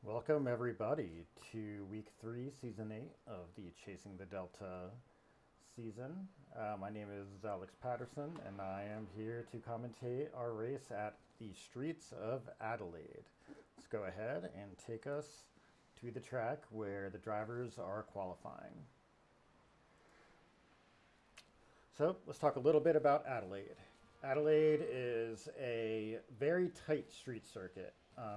Welcome, everybody, to week 3, season 8 of the Chasing the Delta season. My name is Alex Patterson, and I am here to commentate our race at the streets of Adelaide. Let's go ahead and take us to the track where the drivers are qualifying. So let's talk a little bit about Adelaide. Adelaide is a very tight street circuit.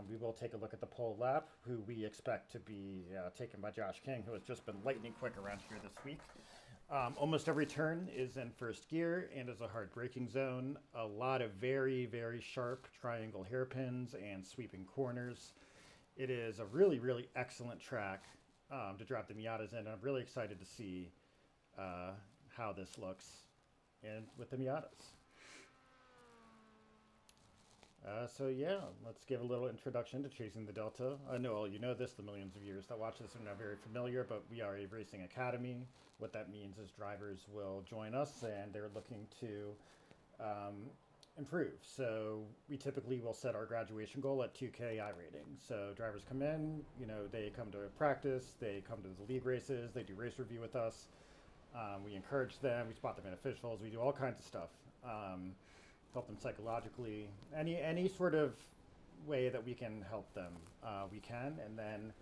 We will take a look at the pole lap, who we expect to be taken by Josh King, who has just been lightning quick around here this week. Almost every turn is in first gear and is a hard braking zone. A lot of very, very sharp triangle hairpins and sweeping corners. It is a really, really excellent track to drive the Miatas in, and I'm really excited to see how this looks with the Miatas. So yeah, let's give a little introduction to Chasing the Delta. I know all you know this, the millions of viewers that watch this are not very familiar, but we are a racing academy. What that means is drivers will join us and they're looking to improve. So we typically will set our graduation goal at 2K rating. So drivers come in, they come to practice, they come to the league races, they do race review with us. We encourage them, we spot them in officials, we do all kinds of stuff. Help them psychologically, any sort of way that we can help them, we can. And then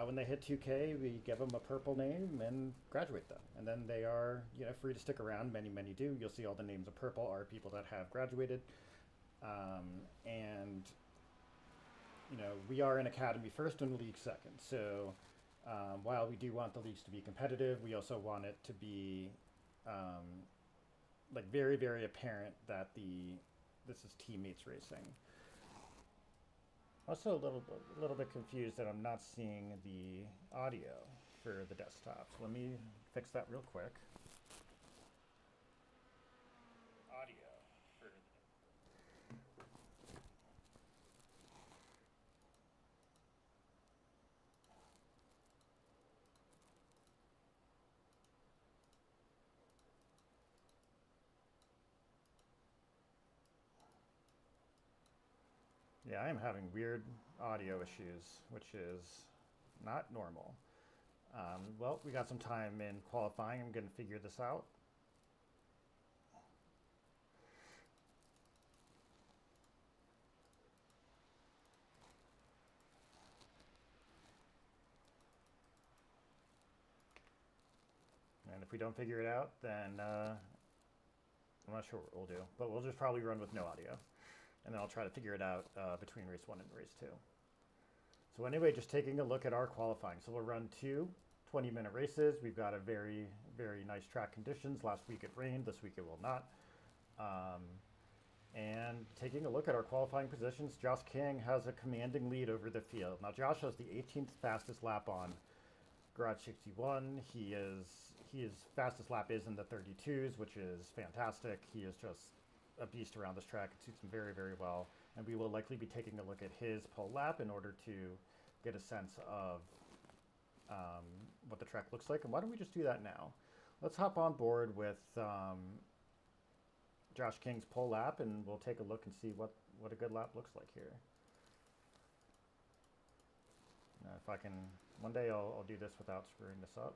when they hit 2K, we give them a purple name and graduate them. And then they are free to stick around. Many do. You'll see all the names of purple are people that have graduated. And we are an academy first and league second. So while we do want the leagues to be competitive, we also want it to be very, very apparent that this is teammates racing. Also a little bit confused that I'm not seeing the audio for the desktop. So let me fix that real quick. Audio for Yeah, I am having weird audio issues, which is not normal. Well, we got some time in qualifying. I'm going to figure this out. And if we don't figure it out, then I'm not sure what we'll do. But we'll just probably run with no audio. And then I'll try to figure it out between race 1 and race 2. So anyway, just taking a look at our qualifying. So we'll run 2 20-minute races. We've got a very, very nice track conditions. Last week it rained. This week it will not. And taking a look at our qualifying positions, Josh King has a commanding lead over the field. Now Josh has the 18th fastest lap on Garage 61. His fastest lap is in the 32s, which is fantastic. He is just a beast around this track. It suits him very, very well. And we will likely be taking a look at his pole lap in order to get a sense of what the track looks like. And why don't we just do that now? Let's hop on board with Josh King's pole lap, and we'll take a look and see what a good lap looks like here. If I can, one day I'll do this without screwing this up.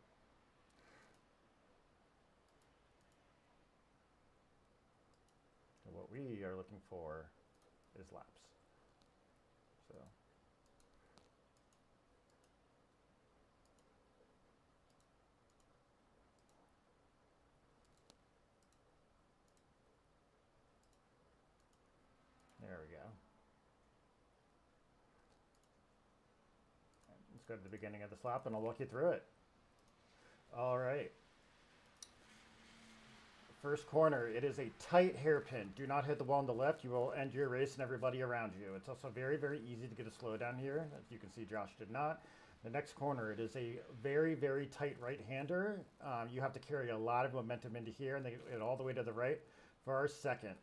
So what we are looking for is laps. So there we go. Let's go to the beginning of this lap and I'll walk you through it. All right. First corner, it is a tight hairpin. Do not hit the wall on the left. You will end your race and everybody around you. It's also very, very easy to get a slowdown here. As you can see, Josh did not. The next corner, it is a very, very tight right-hander. You have to carry a lot of momentum into here and they get all the way to the right for our second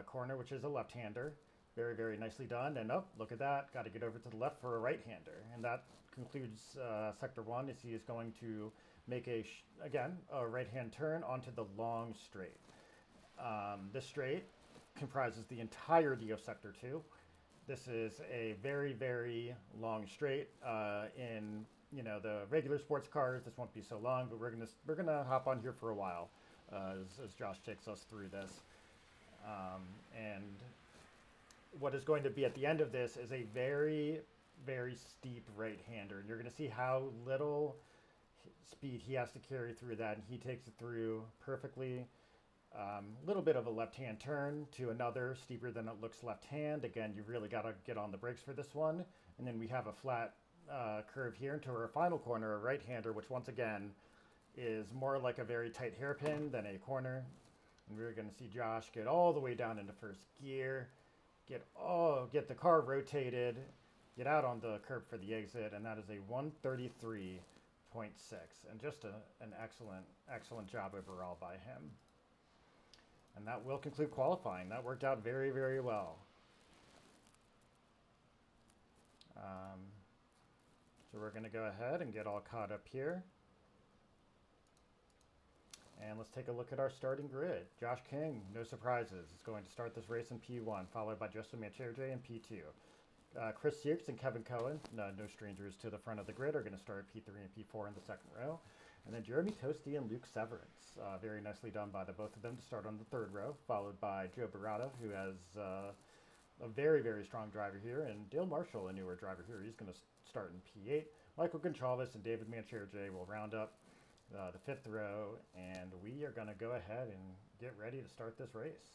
corner, which is a left-hander. Very, very nicely done. And look at that. Got to get over to the left for a right-hander. And that concludes sector 1 as he is going to make again, a right-hand turn onto the long straight. This straight comprises the entirety of sector 2. This is a very, very long straight. In the regular sports cars, this won't be so long, but we're gonna hop on here for a while as Josh takes us through this. And what is going to be at the end of this is a very, very steep right-hander, and you're going to see how little speed he has to carry through that, and he takes it through perfectly. Little bit of a left-hand turn to another steeper than it looks left-hand. Again, you really got to get on the brakes for this one. And then we have a flat curve here into our final corner, a right-hander, which once again is more like a very tight hairpin than a corner. And we're going to see Josh get all the way down into first gear, get the car rotated, get out on the curb for the exit, and that is a 133.6, and just an excellent job overall by him. And that will conclude qualifying. That worked out very, very well. So we're going to go ahead and get all caught up here. And let's take a look at our starting grid. Josh King, no surprises, is going to start this race in P1, followed by Justin Mancherje in P2. Chris Sears and Kevin Cohen, no strangers to the front of the grid, are going to start P3 and P4 in the second row. And then Jeremy Toasty and Luke Severance, very nicely done by the both of them to start on the third row, followed by Joe Barata, who has a very, very strong driver here, and Dale Marshall, a newer driver here. He's going to start in P8. Michael Gonçalves and David Mancherje will round up the fifth row, and we are going to go ahead and get ready to start this race.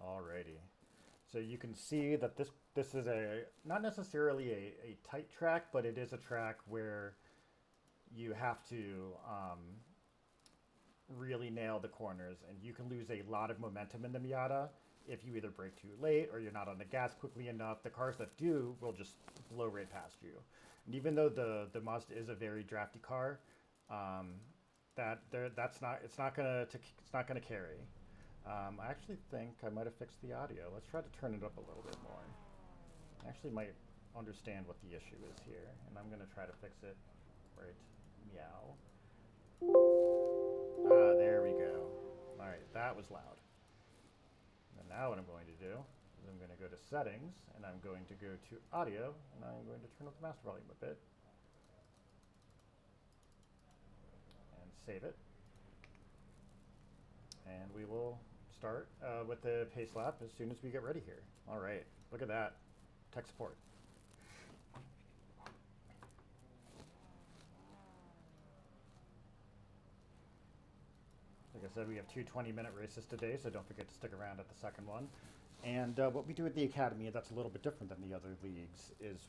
Alrighty. So you can see that this is not necessarily a tight track, but it is a track where you have to really nail the corners, and you can lose a lot of momentum in the Miata if you either brake too late or you're not on the gas quickly enough. The cars that do will just blow right past you. And even though the Mazda is a very drafty car, it's not gonna carry. I actually think I might have fixed the audio. Let's try to turn it up a little bit more. I actually might understand what the issue is here, and I'm gonna try to fix it. Right, meow. There we go. All right, that was loud. And now what I'm going to do is I'm going to go to settings, and I'm going to go to audio, and I'm going to turn up the master volume a bit. And save it. And we will start with the pace lap as soon as we get ready here. All right, look at that. Tech support. Like I said, we have two 20-minute races today, so don't forget to stick around at the second one. And what we do at the Academy that's a little bit different than the other leagues is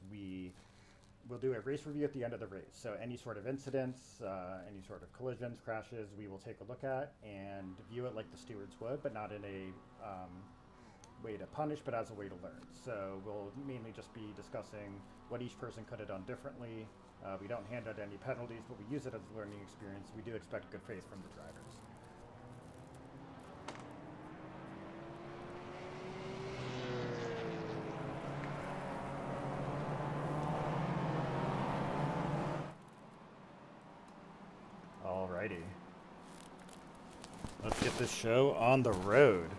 we'll do a race review at the end of the race. So any sort of incidents, any sort of collisions, crashes, we will take a look at and view it like the stewards would, but not in a way to punish, but as a way to learn. So we'll mainly just be discussing what each person could have done differently. We don't hand out any penalties, but we use it as a learning experience. We do expect good faith from the drivers. Alrighty. Let's get this show on the road.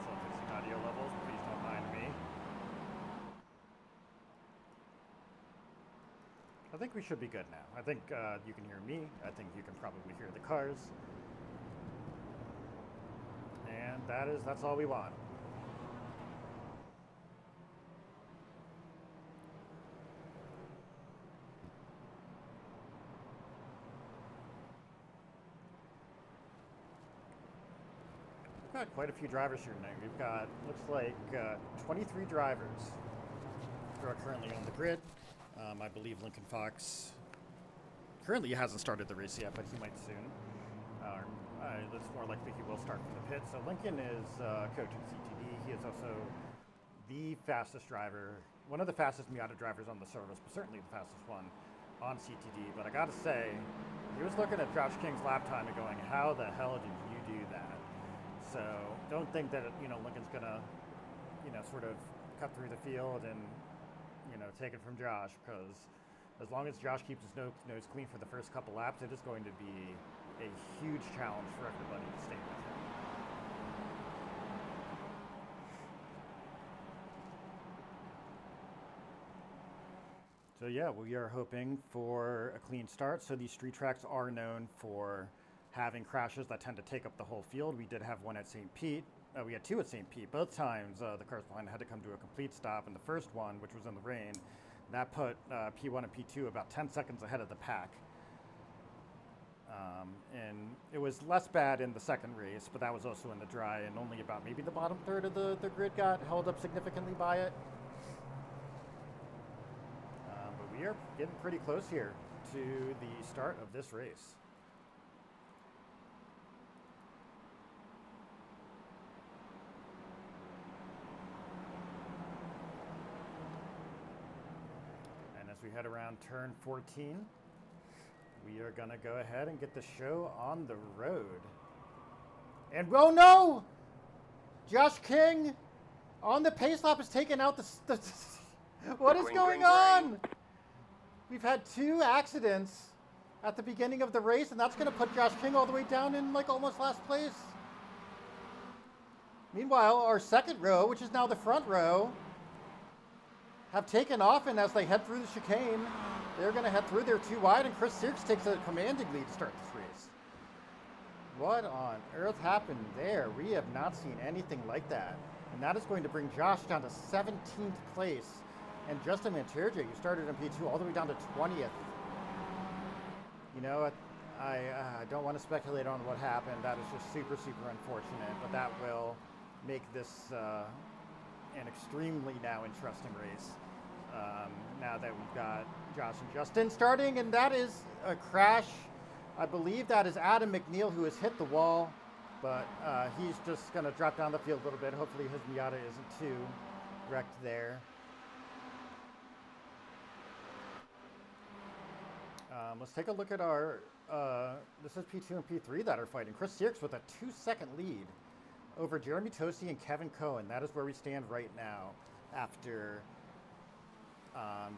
So fixing audio levels, please don't mind me. I think we should be good now. I think you can hear me. I think you can probably hear the cars. And that's all we want. We've got quite a few drivers here tonight. We've got, looks like 23 drivers who are currently on the grid. I believe Lincoln Fox currently hasn't started the race yet, but he might soon. It's more likely he will start from the pit. So Lincoln is coaching CTD. He is also the fastest driver, one of the fastest Miata drivers on the service, but certainly the fastest one on CTD. But I gotta say, he was looking at Josh King's lap time and going, how the hell did you do that? So don't think that, Lincoln's gonna, sort of cut through the field and, take it from Josh, because as long as Josh keeps his nose clean for the first couple laps, it is going to be a huge challenge for everybody to stay with him. So yeah, we are hoping for a clean start. So these street tracks are known for having crashes that tend to take up the whole field. We did have one at St. Pete. We had two at St. Pete. Both times the cars behind had to come to a complete stop. And the first one, which was in the rain, that put P1 and P2 about 10 seconds ahead of the pack. And it was less bad in the second race, but that was also in the dry, and only about maybe the bottom third of the grid got held up significantly by it. But we are getting pretty close here to the start of this race. And as we head around turn 14, we are going to go ahead and get the show on the road. And oh no! Josh King on the pace lap has taken out the what is going on? We've had two accidents at the beginning of the race, and that's going to put Josh King all the way down in like almost last place. Meanwhile, our second row, which is now the front row, have taken off, and as they head through the chicane, they're going to head through. They're too wide, and Chris Sears takes a commanding lead to start this race. What on earth happened there? We have not seen anything like that. And that is going to bring Josh down to 17th place. And Justin Manterje, who started in P2, all the way down to 20th. You know, I don't want to speculate on what happened. That is just super, super unfortunate. But that will make this an extremely now interesting race. Now that we've got Josh and Justin starting, and that is a crash. I believe that is Adam McNeil, who has hit the wall, but he's just going to drop down the field a little bit. Hopefully his Miata isn't too wrecked there. Let's take a look at our, this is P2 and P3 that are fighting. Chris Sears with a 2-second lead over Jeremy Tosi and Kevin Cohen. That is where we stand right now after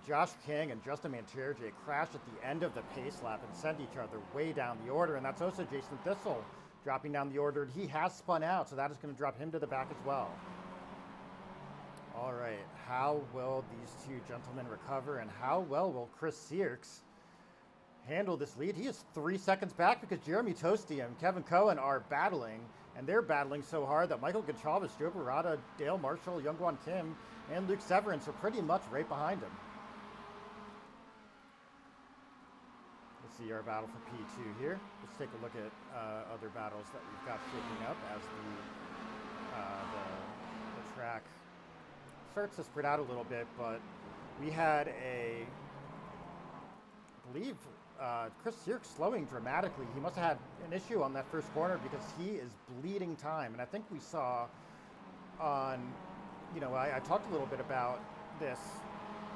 Josh King and Justin Manterje crashed at the end of the pace lap and sent each other way down the order. And that's also Jason Thistle dropping down the order. He has spun out, so that is going to drop him to the back as well. All right, how will these two gentlemen recover, and how well will Chris Sears handle this lead? He is 3 seconds back because Jeremy Tosti and Kevin Cohen are battling, and they're battling so hard that Michael Gonçalves, Joe Barada, Dale Marshall, Youngwon Kim, and Luke Severance are pretty much right behind him. Let's see our battle for P2 here. Let's take a look at other battles that we've got shaping up as the track starts to spread out a little bit, but we had I believe Chris Sears slowing dramatically. He must have had an issue on that first corner because he is bleeding time. And I think we saw on, you know, I talked a little bit about this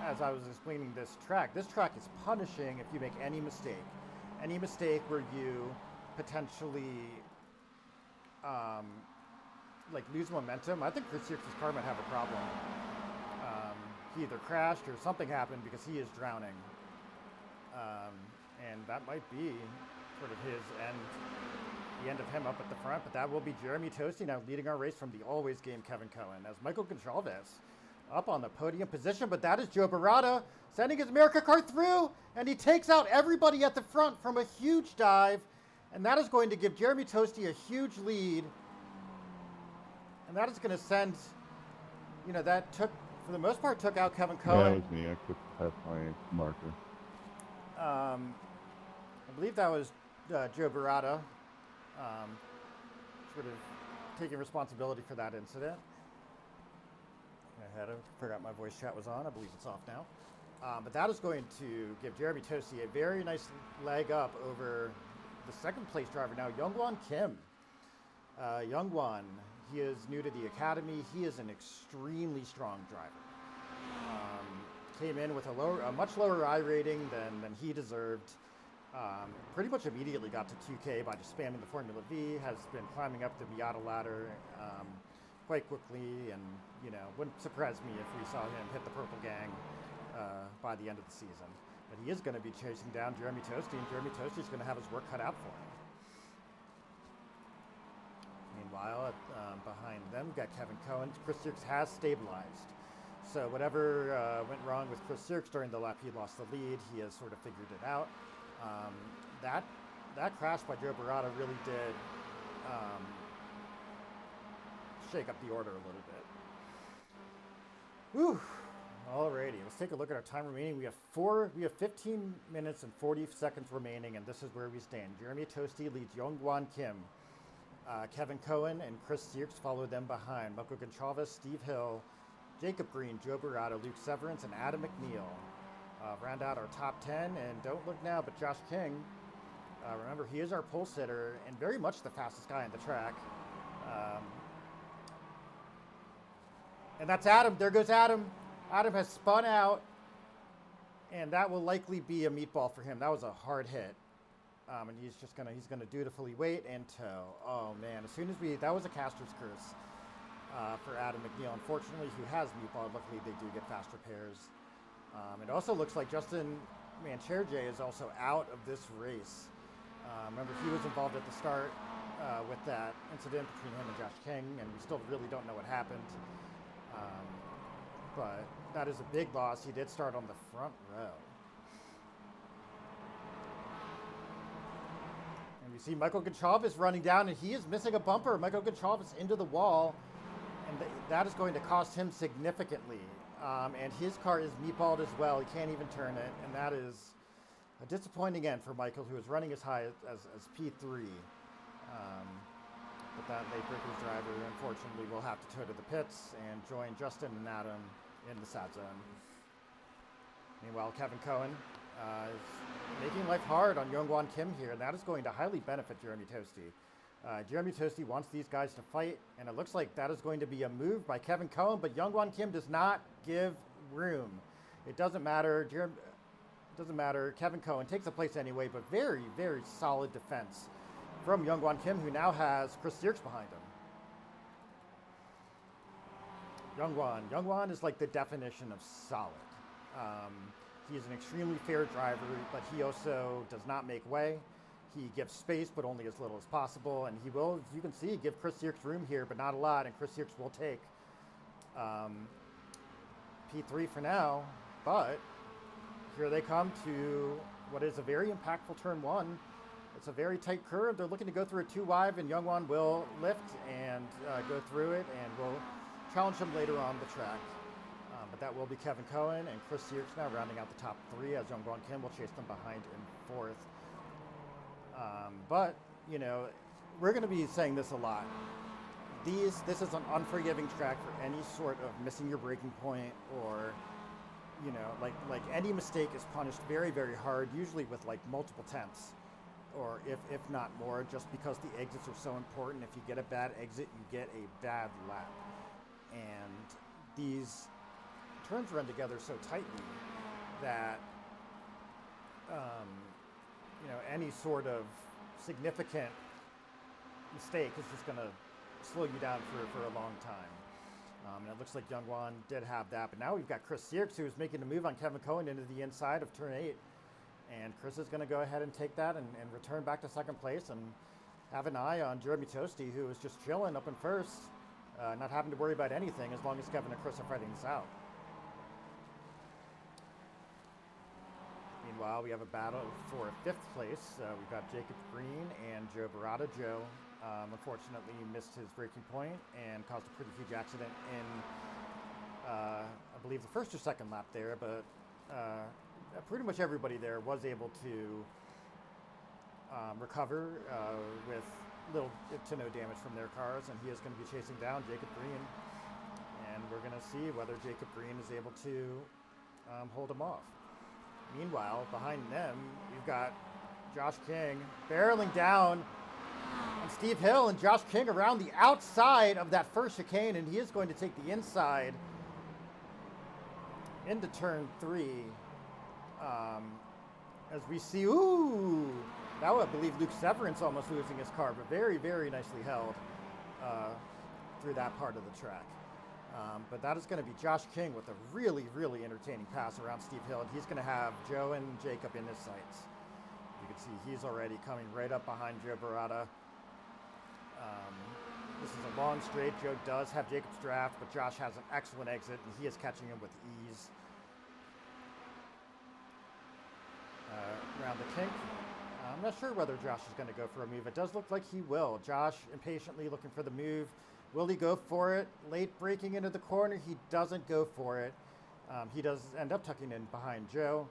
as I was explaining this track. This track is punishing if you make any mistake where you potentially like lose momentum. I think Chris Sears' car might have a problem. He either crashed or something happened because he is drowning. And that might be sort of the end of him up at the front, but that will be Jeremy Tosi now leading our race from the always game Kevin Cohen, as Michael Gonçalves up on the podium position, but that is Joe Barada sending his America car through, and he takes out everybody at the front from a huge dive, and that is going to give Jeremy Tosi a huge lead, and that is going to send, you know, that took, for the most part, took out Kevin Cohen. Yeah, that was me. I took past my marker. I believe that was Joe Barada sort of taking responsibility for that incident. I forgot my voice chat was on. I believe it's off now. But that is going to give Jeremy Tosi a very nice leg up over the second place driver now, Youngwon Kim. Youngwon, he is new to the academy. He is an extremely strong driver. Came in with a much lower I rating than he deserved. Pretty much immediately got to 2K by just spamming the Formula V, has been climbing up the Miata ladder quite quickly, and, you know, wouldn't surprise me if we saw him hit the Purple Gang by the end of the season. But he is going to be chasing down Jeremy Tosi, and Jeremy Tosi is going to have his work cut out for him. Meanwhile, behind them, we've got Kevin Cohen. Chris Sierks has stabilized. So whatever went wrong with Chris Sierks during the lap, he lost the lead. He has sort of figured it out. That crash by Joe Barata really did shake up the order a little bit. Whew. Alrighty, let's take a look at our time remaining. We have 15 minutes and 40 seconds remaining, and this is where we stand. Jeremy Toasty leads Youngwon Kim. Kevin Cohen and Chris Sierks follow them behind. Michael Goncalves, Steve Hill, Jacob Green, Joe Barata, Luke Severance, and Adam McNeil. Round out our top 10, and don't look now, but Josh King. Remember, he is our pole sitter and very much the fastest guy on the track. And that's Adam. There goes Adam. Adam has spun out, and that will likely be a meatball for him. That was a hard hit. And he's gonna dutifully wait and tow. Oh man, as soon as that was a caster's curse for Adam McNeil. Unfortunately, who has meatball. Luckily, they do get faster pairs. It also looks like Justin Mancherje is also out of this race. Remember, he was involved at the start with that incident between him and Josh King, and we still really don't know what happened. But that is a big loss. He did start on the front row. And we see Michael Goncalves running down, and he is missing a bumper. Michael Goncalves into the wall, and that is going to cost him significantly. And his car is meatballed as well. He can't even turn it, and that is a disappointing end for Michael, who is running as high as P3. But that late breakers driver, unfortunately, will have to tow to the pits and join Justin and Adam in the sad zone. Meanwhile, Kevin Cohen is making life hard on Youngwon Kim here, and that is going to highly benefit Jeremy Toasty. Jeremy Toasty wants these guys to fight, and it looks like that is going to be a move by Kevin Cohen, but Youngwon Kim does not give room. It doesn't matter. Kevin Cohen takes the place anyway, but very, very solid defense from Youngwon Kim, who now has Chris Sierks behind him. Youngwon is like the definition of solid. He is an extremely fair driver, but he also does not make way. He gives space, but only as little as possible, and he will, as you can see, give Chris Sierks room here, but not a lot, and Chris Sierks will take P3 for now, but here they come to what is a very impactful turn one. It's a very tight curve. They're looking to go through a 2 wide, and Youngwon will lift and go through it, and will challenge him later on the track. But that will be Kevin Cohen and Chris Sierks now rounding out the top 3, as Youngwon Kim will chase them behind in 4th. But, you know, we're going to be saying this a lot. This is an unforgiving track for any sort of missing your braking point, or, you know, like any mistake is punished very, very hard, usually with like multiple tenths, or if not more, just because the exits are so important. If you get a bad exit, you get a bad lap. And these turns run together so tightly that, you know, any sort of significant mistake is just going to slow you down for a long time. And it looks like Youngwon did have that, but now we've got Chris Sierks, who's making a move on Kevin Cohen into the inside of turn 8. And Chris is going to go ahead and take that and return back to second place and have an eye on Jeremy Toasty, who is just chilling up in first, not having to worry about anything as long as Kevin and Chris are fighting this out. Meanwhile, we have a battle for 5th place. We've got Jacob Green and Joe Barata. Joe, unfortunately, missed his braking point and caused a pretty huge accident in, I believe, the first or second lap there, but pretty much everybody there was able to recover with little to no damage from their cars, and he is going to be chasing down Jacob Green, and we're going to see whether Jacob Green is able to hold him off. Meanwhile, behind them, we've got Josh King barreling down on Steve Hill, and Josh King around the outside of that first chicane, and he is going to take the inside into turn 3. As we see, now I believe Luke Severance almost losing his car, but very, very nicely held through that part of the track. But that is going to be Josh King with a really, really entertaining pass around Steve Hill, and he's going to have Joe and Jacob in his sights. You can see he's already coming right up behind Joe Barata. This is a long straight. Joe does have Jacob's draft, but Josh has an excellent exit, and he is catching him with ease. Around the kink. I'm not sure whether Josh is going to go for a move. It does look like he will. Josh impatiently looking for the move. Will he go for it? Late breaking into the corner. He doesn't go for it. He does end up tucking in behind Joe.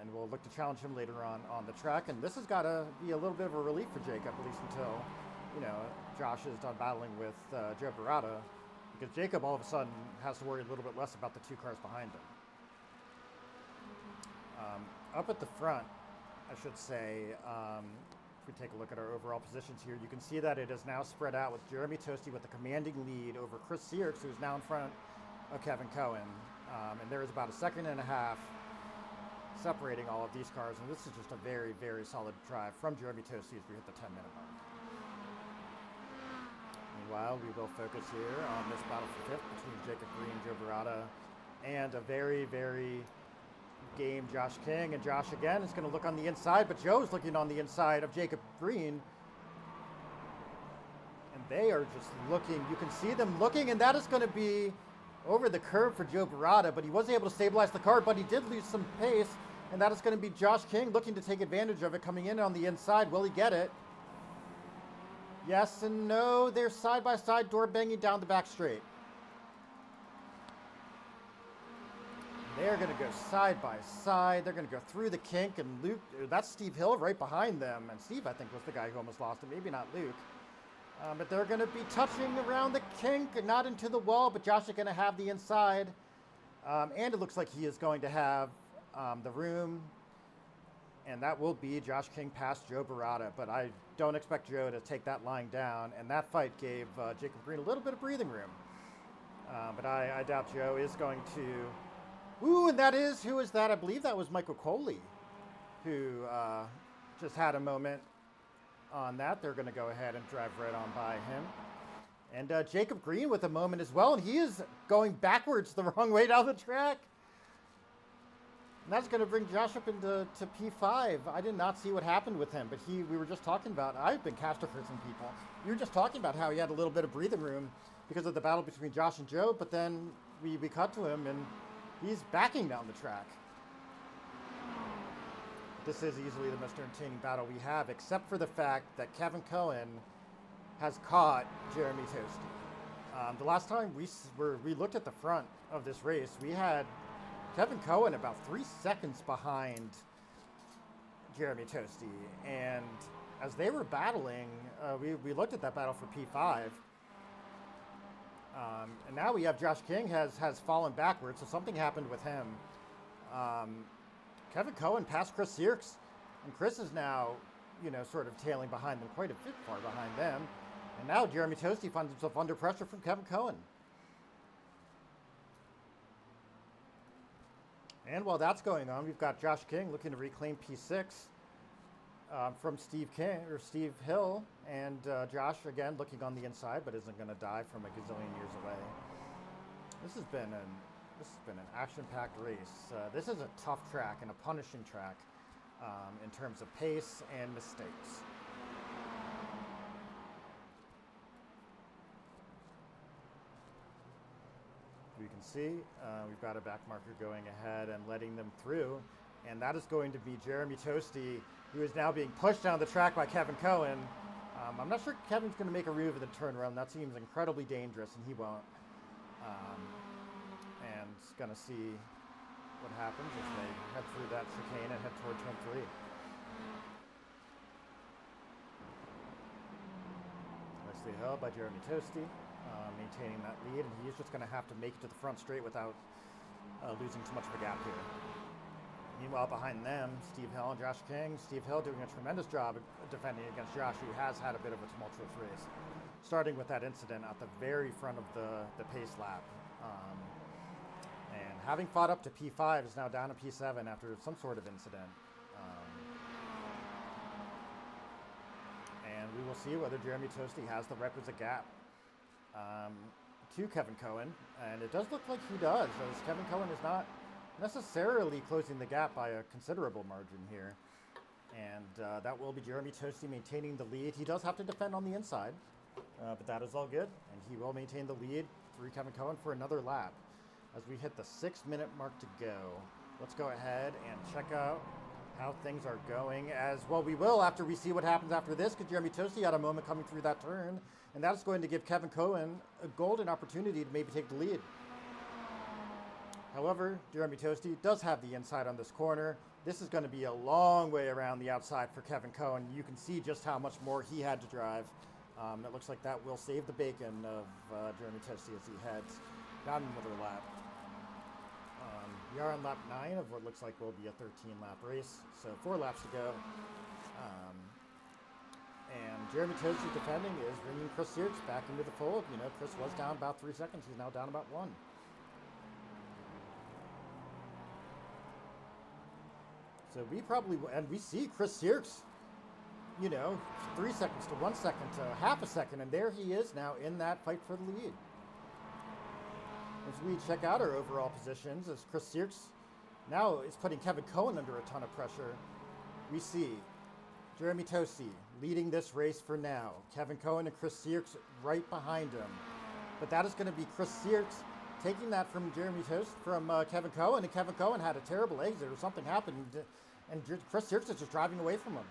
And we'll look to challenge him later on the track. And this has got to be a little bit of a relief for Jacob, at least until, Josh is done battling with Joe Barata. Because Jacob all of a sudden has to worry a little bit less about the two cars behind him. Up at the front, I should say, if we take a look at our overall positions here, you can see that it is now spread out with Jeremy Toasty with a commanding lead over Chris Sears, who's now in front of Kevin Cohen. And there is about a second and a half separating all of these cars, and this is just a very, very solid drive from Jeremy Toasty as we hit the 10-minute mark. Meanwhile, we will focus here on this battle for fifth between Jacob Green, Joe Barata, and a very, very game Josh King. And Josh again is going to look on the inside, but Joe's looking on the inside of Jacob Green. And they are just looking. You can see them looking, and that is going to be over the curb for Joe Barata, but he wasn't able to stabilize the car, but he did lose some pace, and that is going to be Josh King looking to take advantage of it, coming in on the inside. Will he get it? Yes and no. They're side-by-side door banging down the back straight. They're going to go side by side. They're going to go through the kink, and Luke, that's Steve Hill right behind them. And Steve, I think, was the guy who almost lost it. Maybe not Luke. But they're going to be touching around the kink, not into the wall, but Josh is going to have the inside. And it looks like he is going to have the room. And that will be Josh King past Joe Barata. But I don't expect Joe to take that lying down. And that fight gave Jacob Green a little bit of breathing room. But I doubt Joe is going to... Ooh, and who is that? I believe that was Michael Coley, who just had a moment on that. They're going to go ahead and drive right on by him. And Jacob Green with a moment as well, and he is going backwards the wrong way down the track. And that's going to bring Josh up into P5. I did not see what happened with him, but we were just talking about, I've been caster cursing people. You were just talking about how he had a little bit of breathing room because of the battle between Josh and Joe, but then we cut to him, and he's backing down the track. This is easily the most entertaining battle we have, except for the fact that Kevin Cohen has caught Jeremy Toasty. The last time we looked at the front of this race, we had Kevin Cohen about 3 seconds behind Jeremy Toasty. And as they were battling, we looked at that battle for P5. And now we have Josh King has fallen backwards, so something happened with him. Kevin Cohen passed Chris Sears, and Chris is now, sort of tailing behind them, quite a bit far behind them. And now Jeremy Toasty finds himself under pressure from Kevin Cohen. And while that's going on, we've got Josh King looking to reclaim P6 from Steve Hill, and Josh again looking on the inside, but isn't going to die from a gazillion years away. This has been an action-packed race. This is a tough track and a punishing track in terms of pace and mistakes. You can see we've got a back marker going ahead and letting them through, and that is going to be Jeremy Toasty, who is now being pushed down the track by Kevin Cohen. I'm not sure Kevin's going to make a move in the turnaround. That seems incredibly dangerous, and he won't. And going to see what happens as they head through that chicane and head toward turn 3. Nicely held by Jeremy Toasty, maintaining that lead, and he's just going to have to make it to the front straight without losing too much of a gap here. Meanwhile, behind them, Steve Hill and Josh King. Steve Hill doing a tremendous job defending against Josh, who has had a bit of a tumultuous race, starting with that incident at the very front of the pace lap. And having fought up to P5 is now down to P7 after some sort of incident. And we will see whether Jeremy Toasty has the requisite gap to Kevin Cohen. And it does look like he does, as Kevin Cohen is not necessarily closing the gap by a considerable margin here. And that will be Jeremy Toasty maintaining the lead. He does have to defend on the inside, but that is all good, and he will maintain the lead through Kevin Cohen for another lap. As we hit the 6-minute mark to go, let's go ahead and check out how things are going. As well, we will after we see what happens after this, because Jeremy Toasty had a moment coming through that turn, and that's going to give Kevin Cohen a golden opportunity to maybe take the lead. However, Jeremy Toasty does have the inside on this corner. This is going to be a long way around the outside for Kevin Cohen. You can see just how much more he had to drive. It looks like that will save the bacon of Jeremy Toasty as he heads down another lap. We are on lap 9 of what looks like will be a 13-lap race, so 4 laps to go. And Jeremy Toasty defending is bringing Chris Search back into the fold. You know, Chris was down about 3 seconds. He's now down about 1. So we see Chris Search, you know, 3 seconds to 1 second to half a second, and there he is now in that fight for the lead. As we check out our overall positions, as Chris Search now is putting Kevin Cohen under a ton of pressure, we see Jeremy Toasty leading this race for now. Kevin Cohen and Chris Search right behind him. But that is going to be Chris Search taking that from Kevin Cohen, and Kevin Cohen had a terrible exit or something happened, and Chris Search is just driving away from him.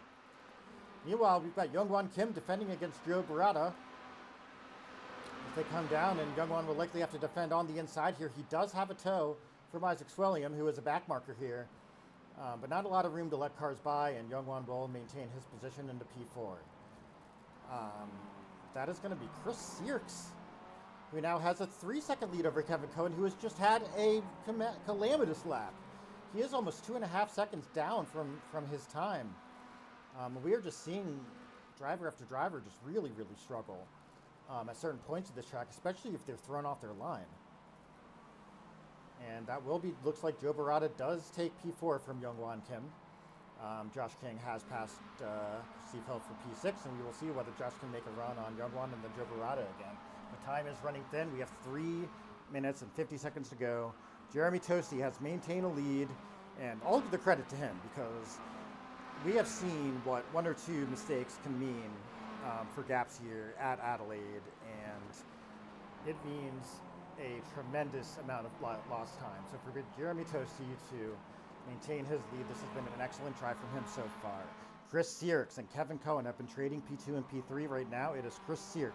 Meanwhile, we've got Youngwon Kim defending against Joe Barata. If they come down, and Youngwon will likely have to defend on the inside here. He does have a tow from Isaac Swelliam, who is a back marker here, but not a lot of room to let cars by, and Youngwon will maintain his position into P4. That is going to be Chris Search, who now has a 3-second lead over Kevin Cohen, who has just had a calamitous lap. He is almost 2.5 seconds down from his time. We are just seeing driver after driver just really, really struggle at certain points of this track, especially if they're thrown off their line. And that will be, looks like Joe Barata does take P4 from Youngwon Kim. Josh King has passed Steve Hill for P6, and we will see whether Josh can make a run on Youngwon and then Joe Barata again. The time is running thin. We have 3 minutes and 50 seconds to go. Jeremy Toasty has maintained a lead, and all of the credit to him, because we have seen what 1 or 2 mistakes can mean for gaps here at Adelaide, and it means a tremendous amount of lost time. So for Jeremy Toasty to maintain his lead, this has been an excellent try from him so far. Chris Search and Kevin Cohen have been trading P2 and P3 right now. It is Chris Search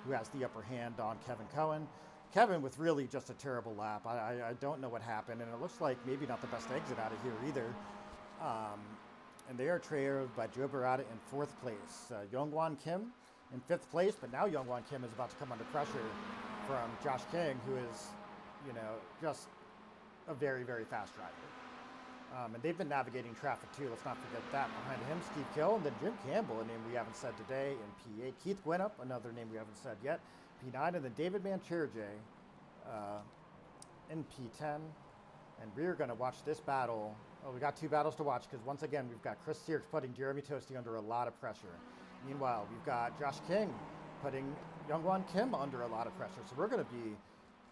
who has the upper hand on Kevin Cohen. Kevin with really just a terrible lap. I don't know what happened, and it looks like maybe not the best exit out of here either. And they are trailed by Joe Barata in 4th place. Youngwon Kim in 5th place, but now Youngwon Kim is about to come under pressure from Josh King, who is, you know, just a very, very fast driver. And they've been navigating traffic too. Let's not forget that. Behind him, Steve Kill, and then Jim Campbell, a name we haven't said today, in P8. Keith Gwinnett, another name we haven't said yet, P9, and then David Mancherje in P10. And we're going to watch this battle. Oh, we got 2 battles to watch, because once again, we've got Chris Search putting Jeremy Toasty under a lot of pressure. Meanwhile, we've got Josh King putting Youngwon Kim under a lot of pressure. So we're going to be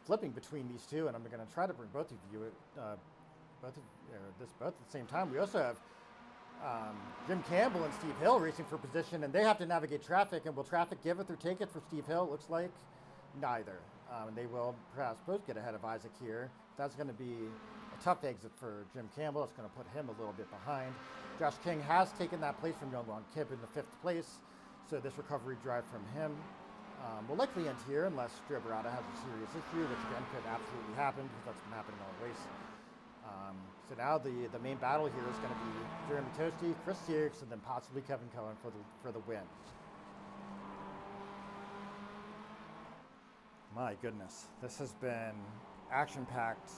flipping between these two, and I'm going to try to bring both of you both at the same time. We also have Jim Campbell and Steve Hill racing for position, and they have to navigate traffic. And will traffic give it or take it for Steve Hill? Looks like neither. And they will perhaps both get ahead of Isaac here. That's going to be a tough exit for Jim Campbell. It's going to put him a little bit behind. Josh King has taken that place from Youngwon Kim in the 5th place, so this recovery drive from him will likely end here unless Joe Barata has a serious issue, which again could absolutely happen, because that's been happening all race. So now the main battle here is going to be Jeremy Toasty, Chris Search, and then possibly Kevin Cohen for the win. My goodness, this has been action-packed.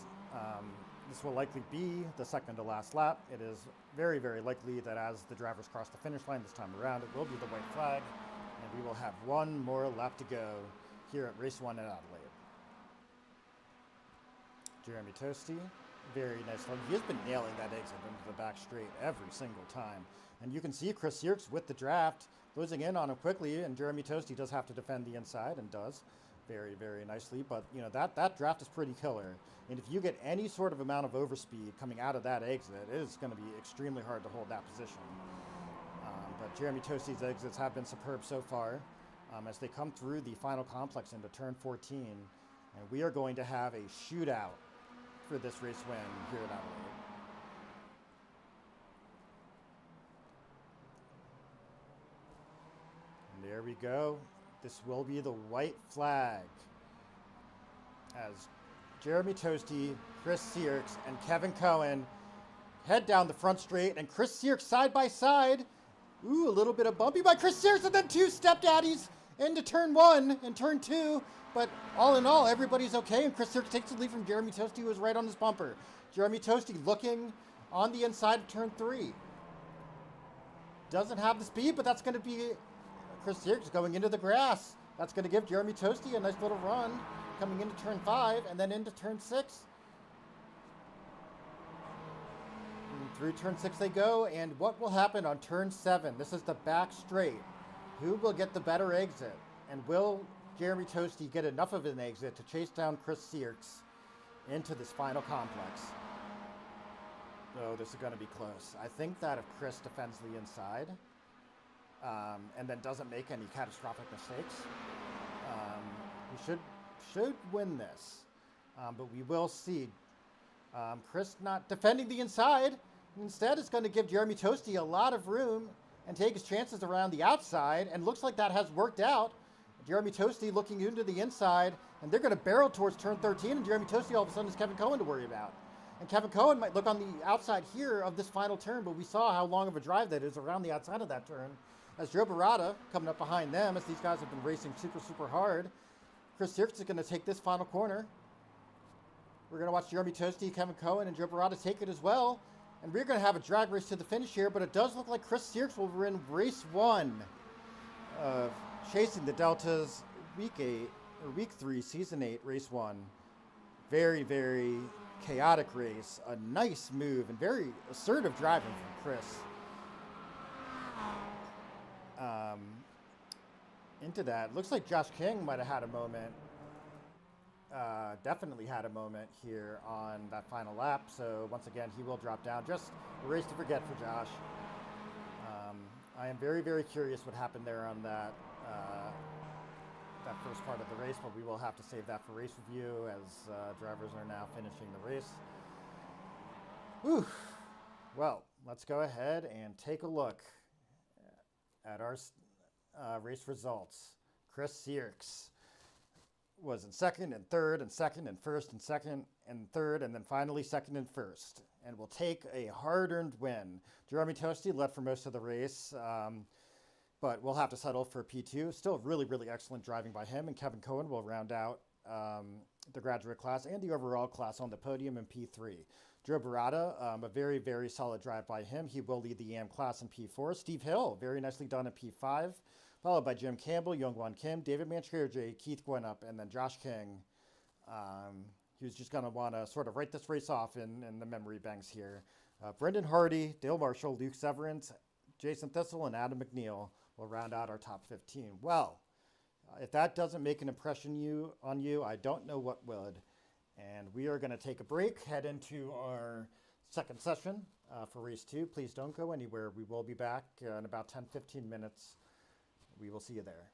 This will likely be the second to last lap. It is very, very likely that as the drivers cross the finish line this time around, it will be the white flag, and we will have 1 more lap to go here at race 1 at Adelaide. Jeremy Toasty, very nice. He has been nailing that exit into the back straight every single time. And you can see Chris Search with the draft closing in on him quickly, and Jeremy Toasty does have to defend the inside, and does very, very nicely. But you know, that draft is pretty killer. And if you get any sort of amount of overspeed coming out of that exit, it is going to be extremely hard to hold that position. But Jeremy Toasty's exits have been superb so far. as they come through the final complex into turn 14. And we are going to have a shootout for this race win here at Adelaide. And there we go. This will be the white flag as Jeremy Toasty, Chris Searks, and Kevin Cohen head down the front straight, and Chris Searks side by side. Ooh, a little bit of bumpy by Chris Searks, and then two stepdaddies into turn 1 and turn 2. But all in all, everybody's okay, and Chris Searks takes the lead from Jeremy Toasty, who was right on his bumper. Jeremy Toasty looking on the inside of turn 3. Doesn't have the speed, but that's going to be Chris Searks going into the grass. That's going to give Jeremy Toasty a nice little run coming into turn 5 and then into turn 6. And through turn 6 they go, and what will happen on turn 7? This is the back straight. Who will get the better exit? And will Jeremy Toasty get enough of an exit to chase down Chris Searks into this final complex? Oh, this is going to be close. I think that if Chris defends the inside and then doesn't make any catastrophic mistakes, he should win this. But we will see. Chris not defending the inside. Instead, it's going to give Jeremy Toasty a lot of room and take his chances around the outside, and looks like that has worked out. Jeremy Toasty looking into the inside, and they're going to barrel towards turn 13, and Jeremy Toasty all of a sudden has Kevin Cohen to worry about. And Kevin Cohen might look on the outside here of this final turn, but we saw how long of a drive that is around the outside of that turn. As Joe Barada coming up behind them, as these guys have been racing super, super hard. Chris Searks is going to take this final corner. We're going to watch Jeremy Toasty, Kevin Cohen, and Joe Barada take it as well. And we're going to have a drag race to the finish here, but it does look like Chris Searks will win race 1 of chasing the Deltas week 3, season 8, race 1. Very, very chaotic race. A nice move and very assertive driving from Chris. Into that, looks like Josh King might have had a moment. Definitely had a moment here on that final lap. So once again, he will drop down. Just a race to forget for Josh. I am very, very curious what happened there on that first part of the race, but we will have to save that for race review as drivers are now finishing the race. Whew. Well, let's go ahead and take a look at our race results. Chris Searks was in second and third and second and first and second and third and then finally second and first, and will take a hard-earned win. Jeremy Toasty led for most of the race, but we'll have to settle for P2. Still really, really excellent driving by him, and Kevin Cohen will round out the graduate class and the overall class on the podium in P3. Joe Barada, a very, very solid drive by him. He will lead the AM class in P4. Steve Hill, very nicely done in P5, followed by Jim Campbell, Youngwon Kim, David Manchirje, Keith Gwinup, and then Josh King. He was just going to want to sort of write this race off in the memory banks here. Brendan Hardy, Dale Marshall, Luke Severance, Jason Thistle, and Adam McNeil will round out our top 15. Well, if that doesn't make an impression on you, I don't know what would. And we are going to take a break, head into our second session for race 2. Please don't go anywhere. We will be back in about 10-15 minutes. We will see you there.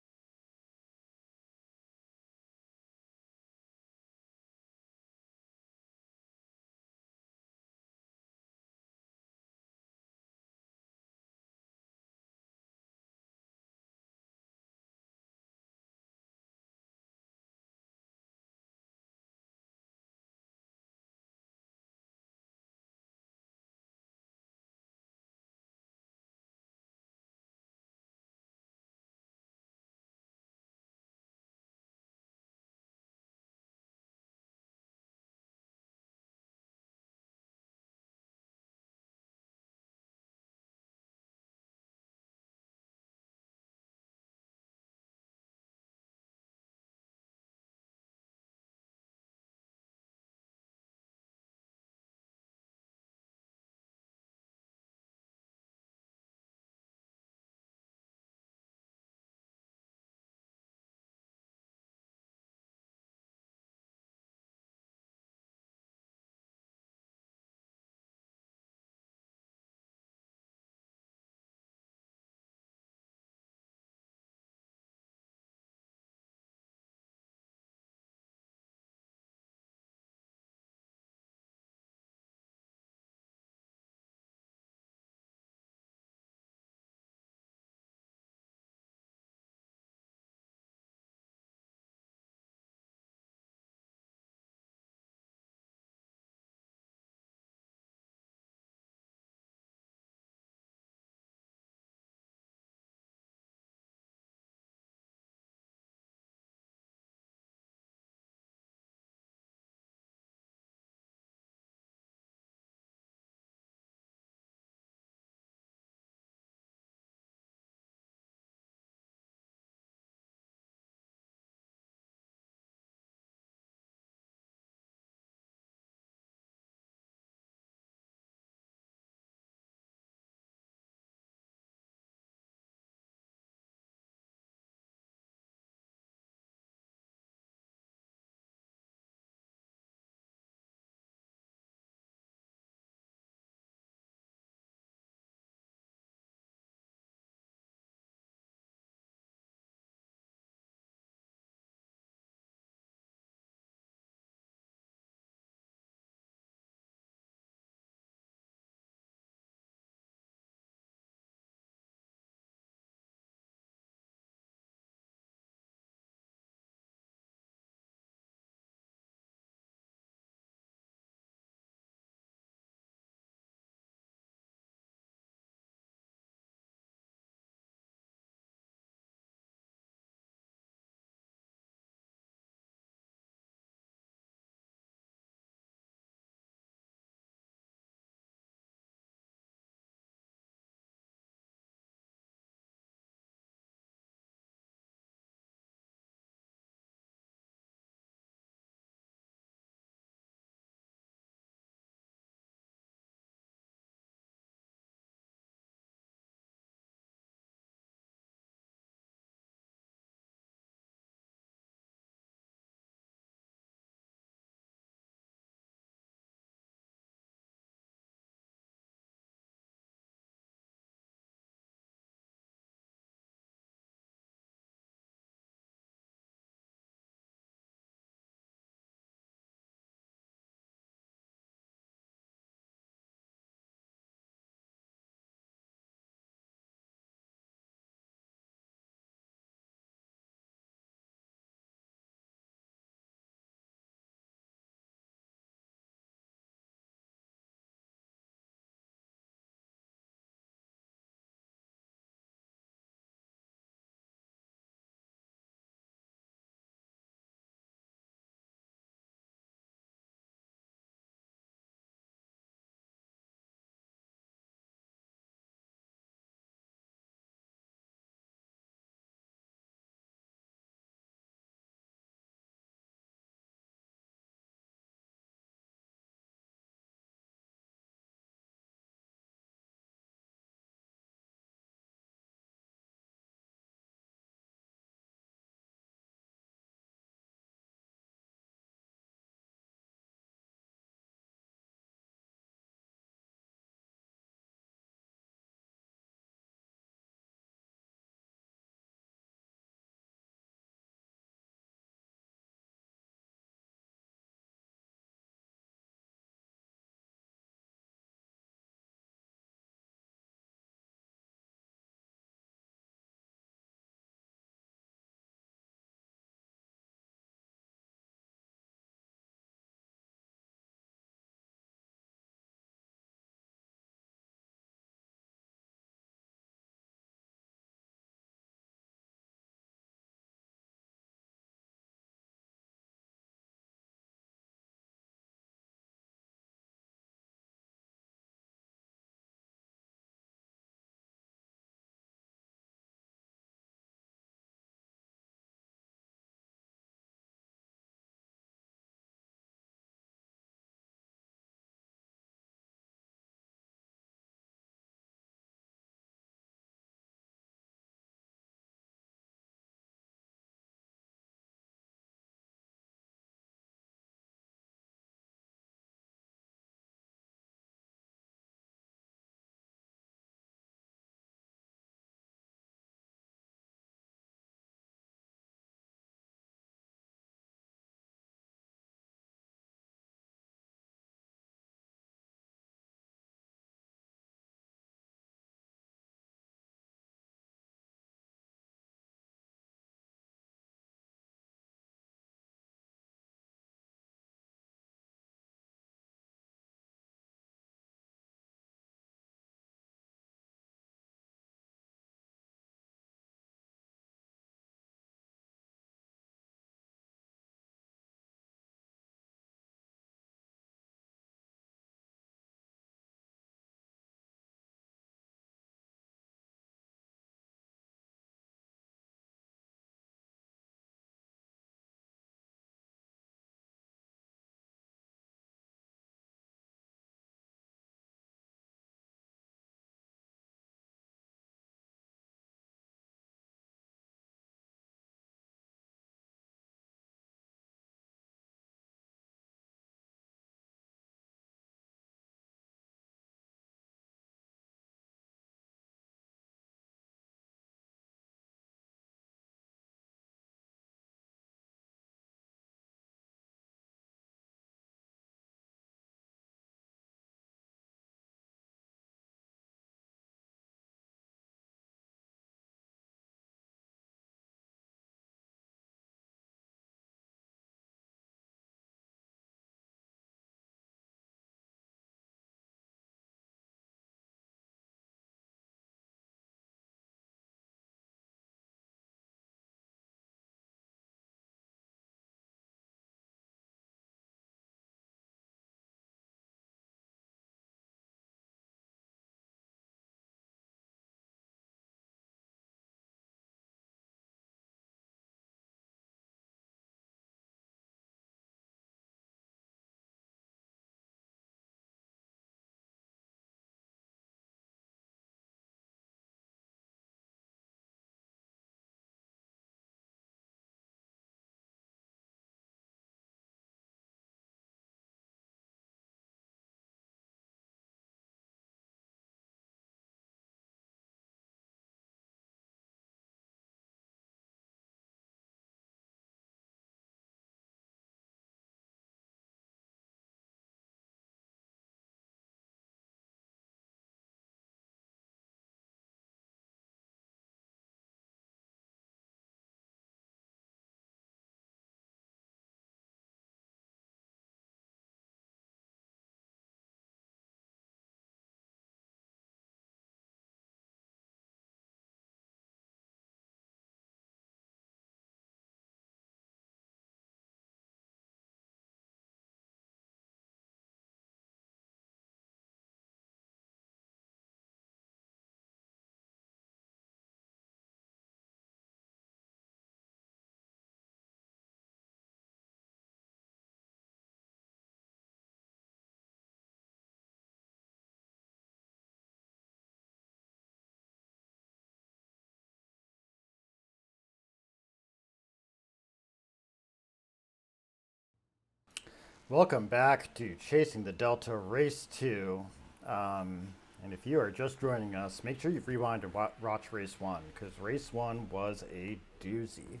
Welcome back to Chasing the Delta Race 2. And if you are just joining us, make sure you rewind and watch Race 1, because Race 1 was a doozy.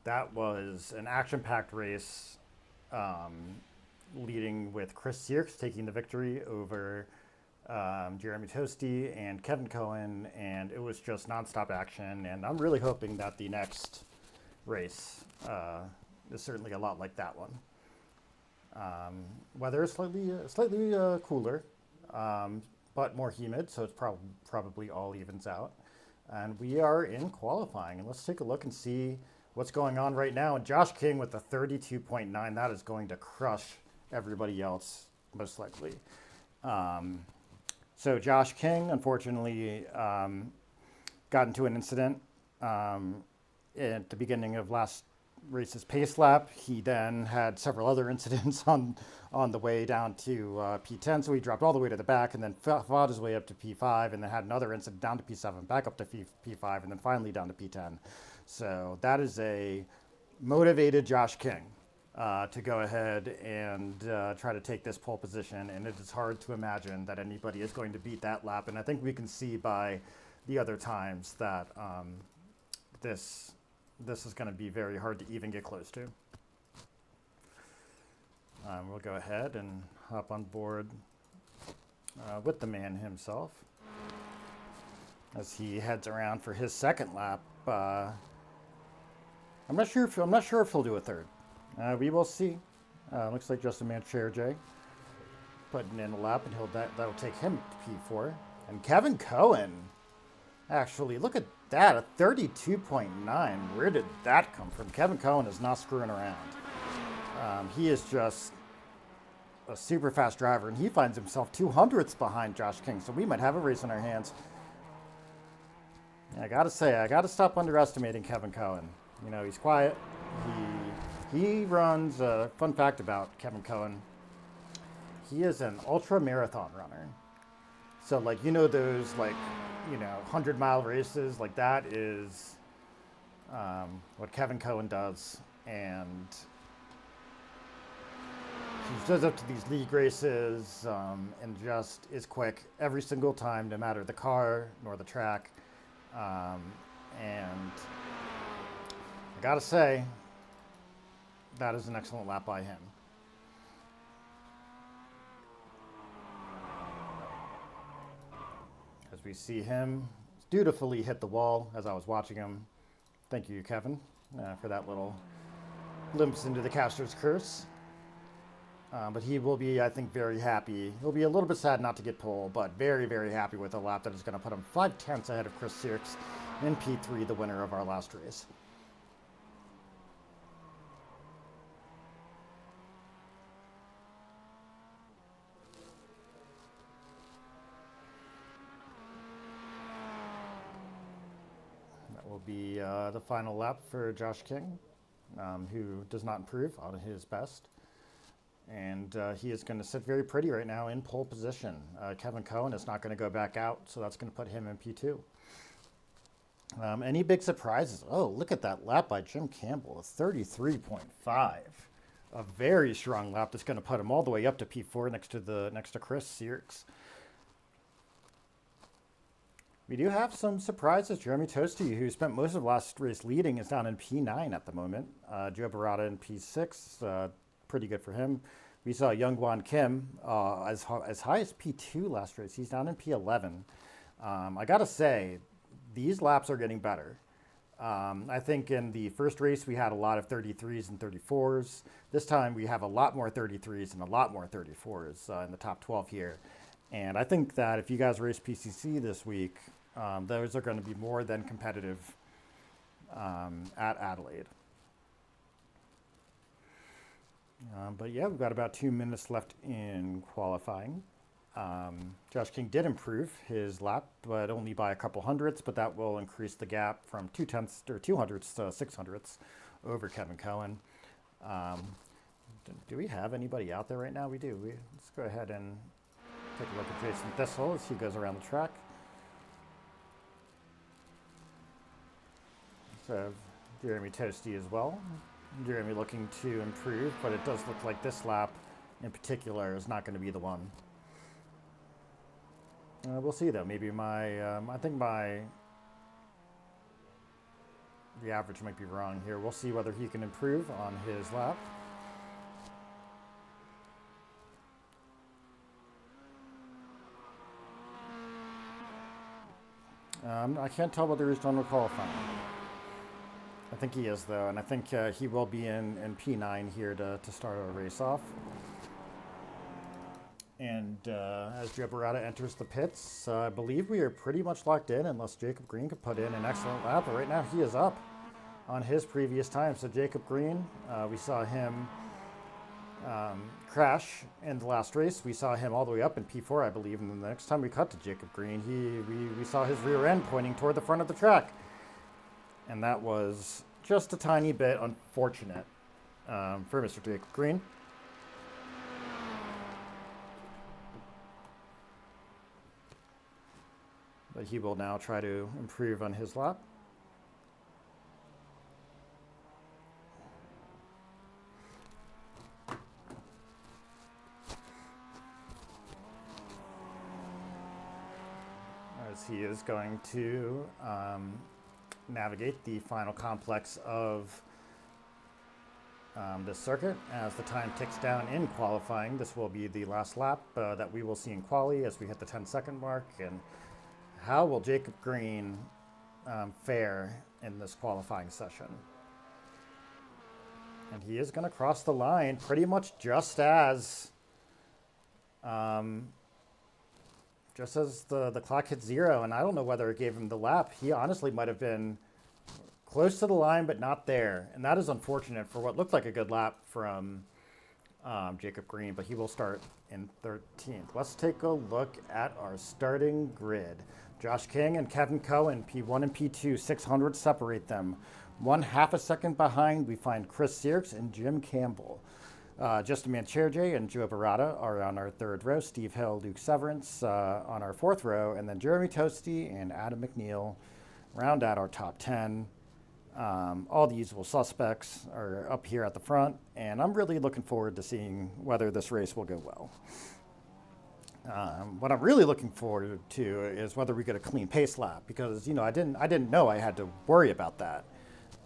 That was an action-packed race, leading with Chris Sierks taking the victory over Jeremy Toasty and Kevin Cohen, and it was just nonstop action. And I'm really hoping that the next race is certainly a lot like that one. Weather is slightly cooler, but more humid, so it's probably all evens out. And we are in qualifying, and let's take a look and see what's going on right now. And Josh King with the 32.9, that is going to crush everybody else, most likely. So Josh King, unfortunately, got into an incident at the beginning of last race's pace lap. He then had several other incidents on the way down to P10, so he dropped all the way to the back and then fought his way up to P5, and then had another incident down to P7, back up to P5, and then finally down to P10. So that is a motivated Josh King to go ahead and try to take this pole position, and it is hard to imagine that anybody is going to beat that lap, and I think we can see by the other times that this is going to be very hard to even get close to. We'll go ahead and hop on board with the man himself as he heads around for his second lap. I'm not sure if he'll do a third. We will see. Looks like Justin Mancher putting in a lap, and that'll take him to P4. And Kevin Cohen, actually, look at that, a 32.9. Where did that come from? Kevin Cohen is not screwing around. He is just a super fast driver, and he finds himself 200ths behind Josh King, so we might have a race in our hands. And I gotta say, I gotta stop underestimating Kevin Cohen. You know, he's quiet. He runs, fun fact about Kevin Cohen, he is an ultra marathon runner. So, like, you know, those, like, 100-mile races, like, that is what Kevin Cohen does. And he shows up to these league races and just is quick every single time, no matter the car nor the track. And I gotta say, that is an excellent lap by him. As we see him dutifully hit the wall as I was watching him. Thank you, Kevin, for that little glimpse into the caster's curse. But he will be, I think, very happy. He'll be a little bit sad not to get pole, but very, very happy with a lap that is going to put him 5/10 ahead of Chris Sierks in P3, the winner of our last race. Will be the final lap for Josh King, who does not improve on his best. And he is going to sit very pretty right now in pole position. Kevin Cohen is not going to go back out, so that's going to put him in P2. Any big surprises? Oh, look at that lap by Jim Campbell, a 33.5. A very strong lap that's going to put him all the way up to P4 next to Chris Sierks. We do have some surprises. Jeremy Toasty, who spent most of last race leading, is down in P9 at the moment. Joe Barata in P6, pretty good for him. We saw Youngwon Kim as high as P2 last race. He's down in P11. I gotta say, these laps are getting better. I think in the first race we had a lot of 33s and 34s. This time we have a lot more 33s and a lot more 34s in the top 12 here. And I think that if you guys race PCC this week, those are going to be more than competitive at Adelaide. But yeah, we've got about 2 minutes left in qualifying. Josh King did improve his lap, but only by a couple hundredths, but that will increase the gap from 2/10 or 200ths to 600ths over Kevin Cohen. Do we have anybody out there right now? We do. Let's go ahead and take a look at Jason Thistle as he goes around the track. So Jeremy Toasty as well. Jeremy looking to improve, but it does look like this lap in particular is not going to be the one. We'll see though. Maybe I think the average might be wrong here. We'll see whether he can improve on his lap. I can't tell whether he's done with qualifying. I think he is though, and I think he will be in P9 here to start our race off. And as Joe Barata enters the pits, I believe we are pretty much locked in unless Jacob Green could put in an excellent lap. But right now he is up on his previous time. So Jacob Green, we saw him crash in the last race. We saw him all the way up in P4, I believe. And then the next time we cut to Jacob Green, we saw his rear end pointing toward the front of the track. And that was just a tiny bit unfortunate for Mr. Jacob Green. But he will now try to improve on his lap. As he is going to navigate the final complex of this circuit. As the time ticks down in qualifying, this will be the last lap that we will see in quali as we hit the 10-second mark. And how will Jacob Green fare in this qualifying session? And he is going to cross the line pretty much just as the clock hit 0. And I don't know whether it gave him the lap. He honestly might have been close to the line, but not there. And that is unfortunate for what looked like a good lap from Jacob Green, but he will start in 13th. Let's take a look at our starting grid. Josh King and Kevin Cohen, P1 and P2, 600 separate them. 1/2 second behind, we find Chris Sierks and Jim Campbell. Justin Mancherje and Joe Barata are on our 3rd row. Steve Hill, Luke Severance on our 4th row. And then Jeremy Toasty and Adam McNeil round out our top 10. All the usual suspects are up here at the front. And I'm really looking forward to seeing whether this race will go well. What I'm really looking forward to is whether we get a clean pace lap, because I didn't know I had to worry about that.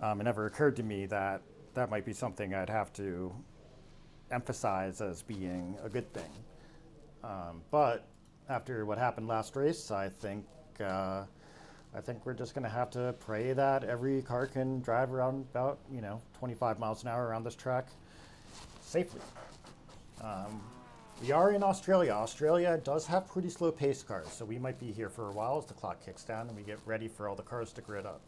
It never occurred to me that that might be something I'd have to emphasize as being a good thing. But after what happened last race, I think we're just going to have to pray that every car can drive around about 25 miles an hour around this track safely. We are in Australia. Australia does have pretty slow pace cars, so we might be here for a while as the clock kicks down and we get ready for all the cars to grid up.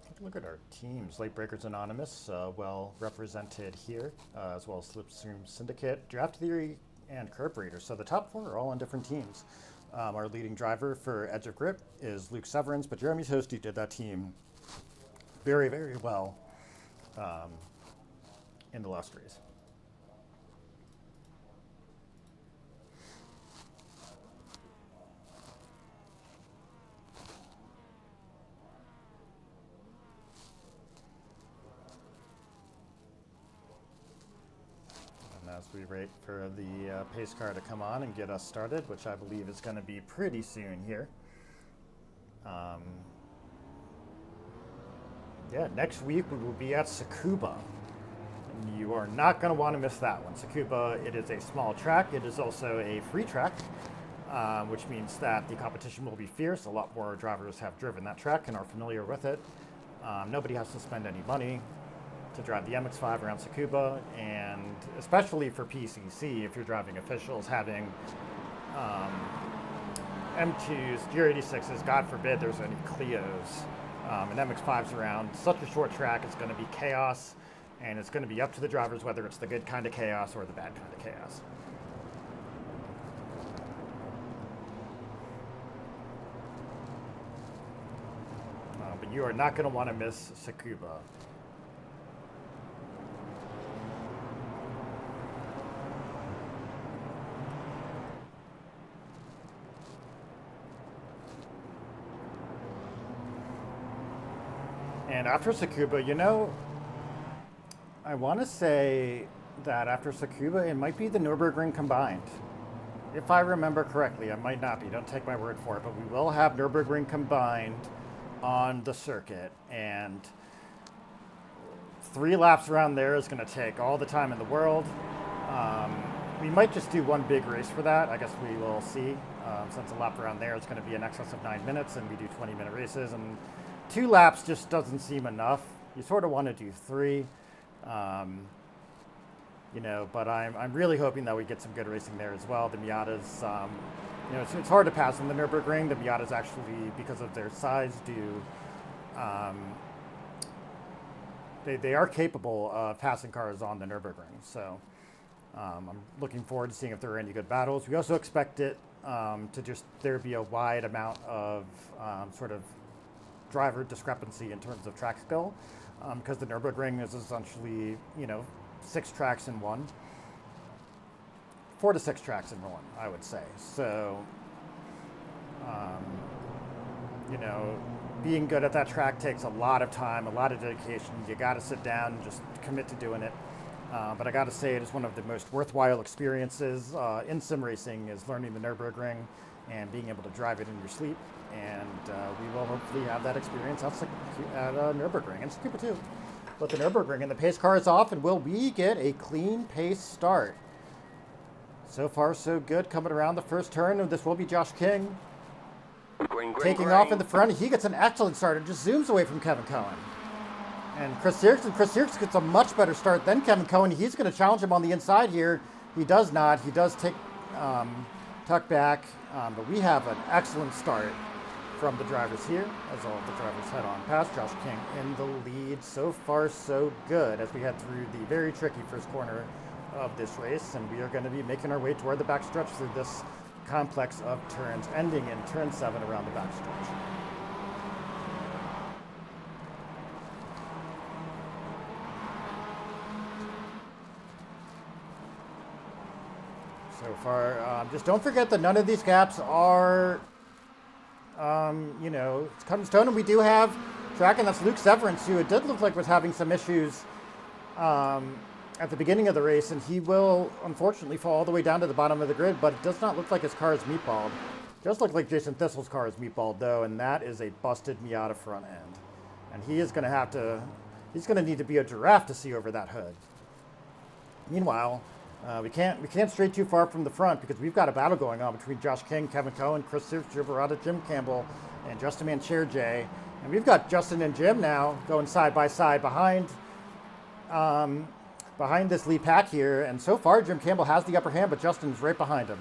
Take a look at our teams. Late Breakers Anonymous, well represented here, as well as Slipstream Syndicate, Draft Theory, and Curb Raiders. So the top 4 are all on different teams. Our leading driver for Edge of Grip is Luke Severance, but Jeremy Toasty did that team very, very well in the last race. As we wait for the pace car to come on and get us started, which I believe is going to be pretty soon here. Next week we will be at Tsukuba. You are not going to want to miss that one. Tsukuba, it is a small track. It is also a free track, which means that the competition will be fierce. A lot more drivers have driven that track and are familiar with it. Nobody has to spend any money to drive the MX-5 around Tsukuba, and especially for PCC, if you're driving officials, having M2s, GR86s, God forbid there's any Clios, and MX-5s around such a short track, it's going to be chaos, and it's going to be up to the drivers whether it's the good kind of chaos or the bad kind of chaos. But you are not going to want to miss Tsukuba. And after Tsukuba, you know, I want to say that after Tsukuba, it might be the Nürburgring combined. If I remember correctly, I might not be. Don't take my word for it, but we will have Nürburgring combined on the circuit, and 3 laps around there is going to take all the time in the world. We might just do one big race for that. I guess we will see. Since a lap around there is going to be in excess of 9 minutes, and we do 20-minute races, and 2 laps just doesn't seem enough. You sort of want to do 3. You know, but I'm really hoping that we get some good racing there as well. The Miatas, you know, it's hard to pass in the Nürburgring. The Miatas actually, because of their size, they are capable of passing cars on the Nürburgring. So I'm looking forward to seeing if there are any good battles. We also expect it to just there be a wide amount of sort of driver discrepancy in terms of track skill, because the Nürburgring is essentially, you know, 6 tracks in one, 4 to 6 tracks in one, I would say. So, you know, being good at that track takes a lot of time, a lot of dedication. You got to sit down and just commit to doing it. But I got to say, it is one of the most worthwhile experiences in sim racing, is learning the Nürburgring and being able to drive it in your sleep. And we will hopefully have that experience at Nürburgring and Tsukuba too. But the Nürburgring, and the pace car is off, and will we get a clean pace start? So far, so good. Coming around the first turn, and this will be Josh King taking off in the front. He gets an excellent start and just zooms away from Kevin Cohen. And Chris Sierks gets a much better start than Kevin Cohen. He's going to challenge him on the inside here. He does not. He does take tuck back, but we have an excellent start from the drivers here, as all the drivers head on past. Josh King in the lead. So far, so good as we head through the very tricky first corner of this race, and we are going to be making our way toward the backstretch through this complex of turns, ending in turn 7 around the backstretch. So far, just don't forget that none of these gaps are you know, it's cut in stone, and we do have track, and that's Luke Severance, who it did look like was having some issues at the beginning of the race, and he will unfortunately fall all the way down to the bottom of the grid, but it does not look like his car is meatballed. It does look like Jason Thistle's car is meatballed, though, and that is a busted Miata front end. And he is going to have to, he's going to need to be a giraffe to see over that hood. Meanwhile, we can't stray too far from the front, because we've got a battle going on between Josh King, Kevin Cohen, Chris Sierks, Joe Barada, Jim Campbell, and Justin Mancherjay. And we've got Justin and Jim now going side by side behind this lead pack here. And so far, Jim Campbell has the upper hand, but Justin's right behind him.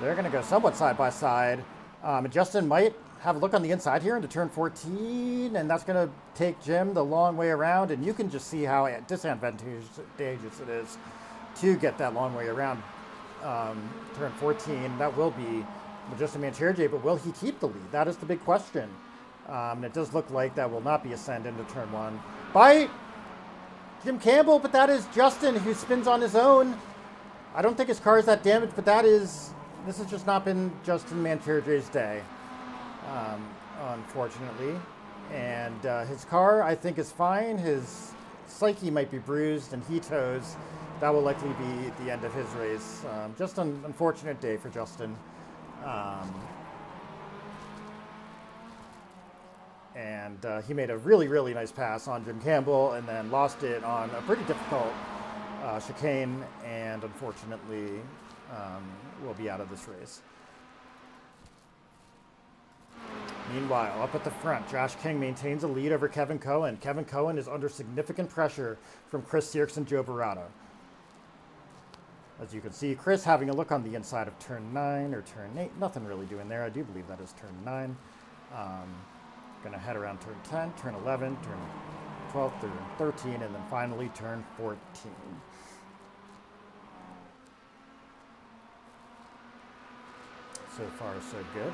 They're going to go somewhat side by side. And Justin might have a look on the inside here into turn 14, and that's going to take Jim the long way around. And you can just see how disadvantageous it is to get that long way around turn 14. That will be Justin Mancherjay, but will he keep the lead? That is the big question. And it does look like that will not be a send into turn 1 by Jim Campbell, but that is Justin, who spins on his own. I don't think his car is that damaged, but this has just not been Justin Mancherjay's day, unfortunately. And his car, I think, is fine. His psyche might be bruised, and he toes. That will likely be the end of his race. Just an unfortunate day for Justin. And he made a really, really nice pass on Jim Campbell, and then lost it on a pretty difficult chicane, and unfortunately will be out of this race. Meanwhile, up at the front, Josh King maintains a lead over Kevin Cohen. Kevin Cohen is under significant pressure from Chris Sierks and Joe Barada. As you can see, Chris having a look on the inside of turn 9 or turn 8. Nothing really doing there. I do believe that is turn 9. Going to head around turn 10, turn 11, turn 12, turn 13, and then finally turn 14. So far, so good.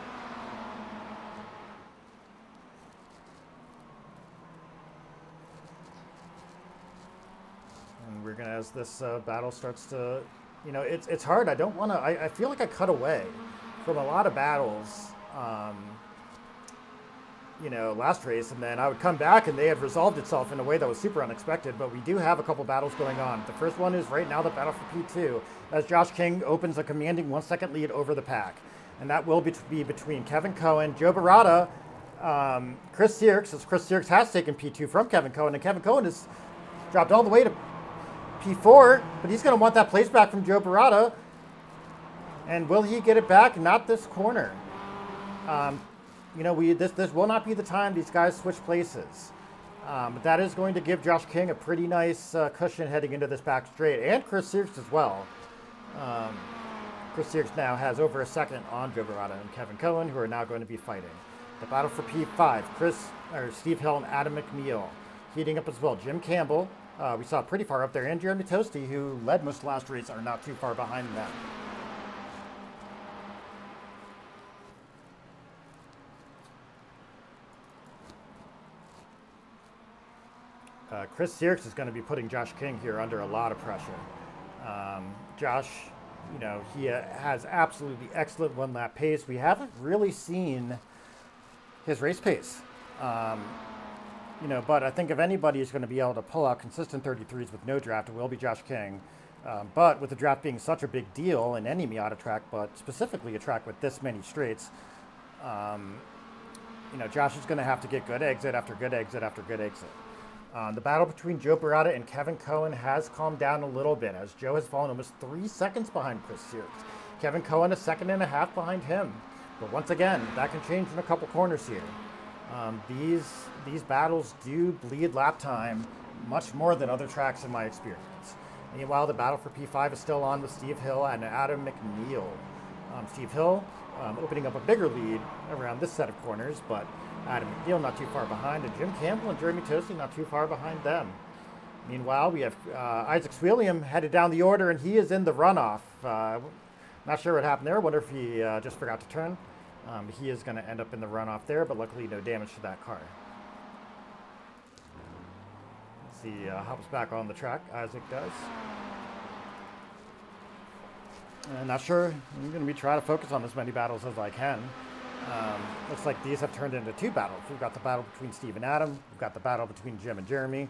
And we're going to, as this battle starts to, you know, it's hard. I don't want to, I feel like I cut away from a lot of battles. last race, and then I would come back and they had resolved itself in a way that was super unexpected. But we do have a couple battles going on. The first one is right now the battle for P2, as Josh King opens a commanding 1 second lead over the pack. And that will be between Kevin Cohen, Joe Barata, Chris Sierks, as Chris Sierks has taken P2 from Kevin Cohen, and Kevin Cohen has dropped all the way to P4, but he's going to want that place back from Joe Barata. And will he get it back? Not this corner. This will not be the time these guys switch places. But that is going to give Josh King a pretty nice cushion heading into this back straight, and Chris Sierks as well. Chris Sierks now has over a second on Joe Barata and Kevin Cohen, who are now going to be fighting. The battle for P5, Steve Hill and Adam McNeil heating up as well. Jim Campbell, we saw pretty far up there, and Jeremy Toasty, who led most of the last race, are not too far behind them. Chris Sierks is going to be putting Josh King here under a lot of pressure. Josh, he has absolutely excellent one-lap pace. We haven't really seen his race pace. But I think if anybody is going to be able to pull out consistent 33s with no draft, it will be Josh King. But with the draft being such a big deal in any Miata track, but specifically a track with this many straights, Josh is going to have to get good exit after good exit after good exit. The battle between Joe Barata and Kevin Cohen has calmed down a little bit, as Joe has fallen almost 3 seconds behind Chris Sierks. Kevin Cohen 1.5 seconds behind him. But once again, that can change in a couple corners here. These battles do bleed lap time much more than other tracks in my experience. Meanwhile, the battle for P5 is still on with Steve Hill and Adam McNeil. Steve Hill opening up a bigger lead around this set of corners, but Adam McNeil not too far behind, and Jim Campbell and Jeremy Toasty not too far behind them. Meanwhile, we have Isaac Swilliam headed down the order, and he is in the runoff. Not sure what happened there. I wonder if he just forgot to turn. He is going to end up in the runoff there, but luckily no damage to that car. Let's see, hops back on the track. Isaac does. Not sure. I'm going to be trying to focus on as many battles as I can. Looks like these have turned into 2 battles. We've got the battle between Steve and Adam. We've got the battle between Jim and Jeremy.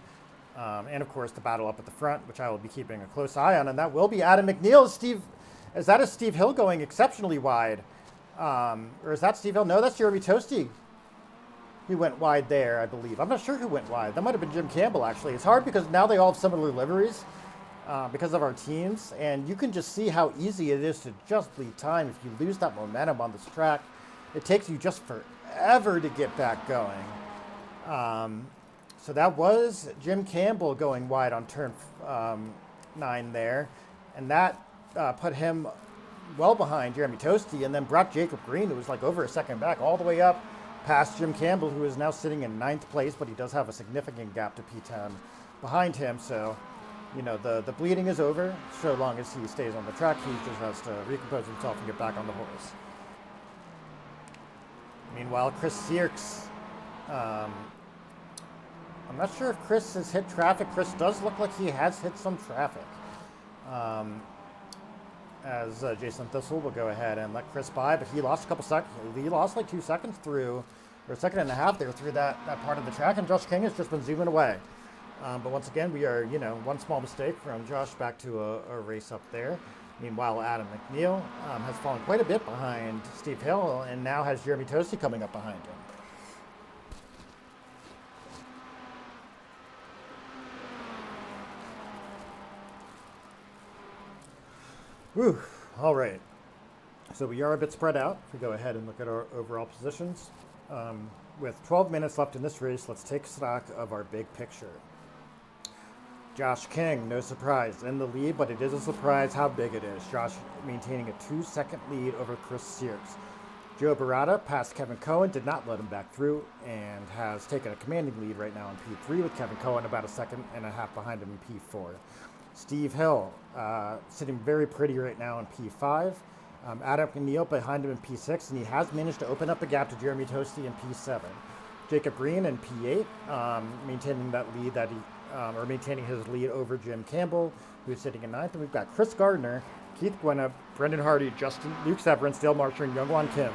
And of course the battle up at the front, which I will be keeping a close eye on. And that will be Adam McNeil. Is that Steve Hill going exceptionally wide? Or is that Steve Hill? No, that's Jeremy Toasty. He went wide there, I believe. I'm not sure who went wide. That might have been Jim Campbell, actually. It's hard because now they all have similar liveries because of our teams. And you can just see how easy it is to just bleed time if you lose that momentum on this track. It takes you just forever to get back going. So that was Jim Campbell going wide on turn 9 there. And that put him well behind Jeremy Toasty, and then brought Jacob Green, who was like over a second back, all the way up past Jim Campbell, who is now sitting in 9th place, but he does have a significant gap to P10 behind him. So, the bleeding is over. So long as he stays on the track, he just has to recompose himself and get back on the horse. Meanwhile, Chris Sierks, I'm not sure if Chris has hit traffic. Chris does look like he has hit some traffic. As Jason Thistle will go ahead and let Chris by, but he lost a couple seconds. He lost like 2 seconds through, or 1.5 seconds there through that part of the track, and Josh King has just been zooming away. But once again, we are, one small mistake from Josh back to a race up there. Meanwhile, Adam McNeil has fallen quite a bit behind Steve Hill, and now has Jeremy Toasty coming up behind him. Whew. All right. So we are a bit spread out. If we go ahead and look at our overall positions. With 12 minutes left in this race, let's take stock of our big picture. Josh King, no surprise, in the lead, but it is a surprise how big it is. Josh maintaining a 2-second lead over Chris Sierks. Joe Barata passed Kevin Cohen, did not let him back through, and has taken a commanding lead right now in P3 with Kevin Cohen about 1.5 seconds behind him in P4. Steve Hill sitting very pretty right now in P5. Adam McNeil behind him in P6, and he has managed to open up the gap to Jeremy Toasty in P7. Jacob Green in P8, maintaining that lead or maintaining his lead over Jim Campbell, who's sitting in 9th. And we've got Chris Gardner, Keith Gwinnett, Brendan Hardy, Luke Severance, Dale Marcher, and Youngwon Kim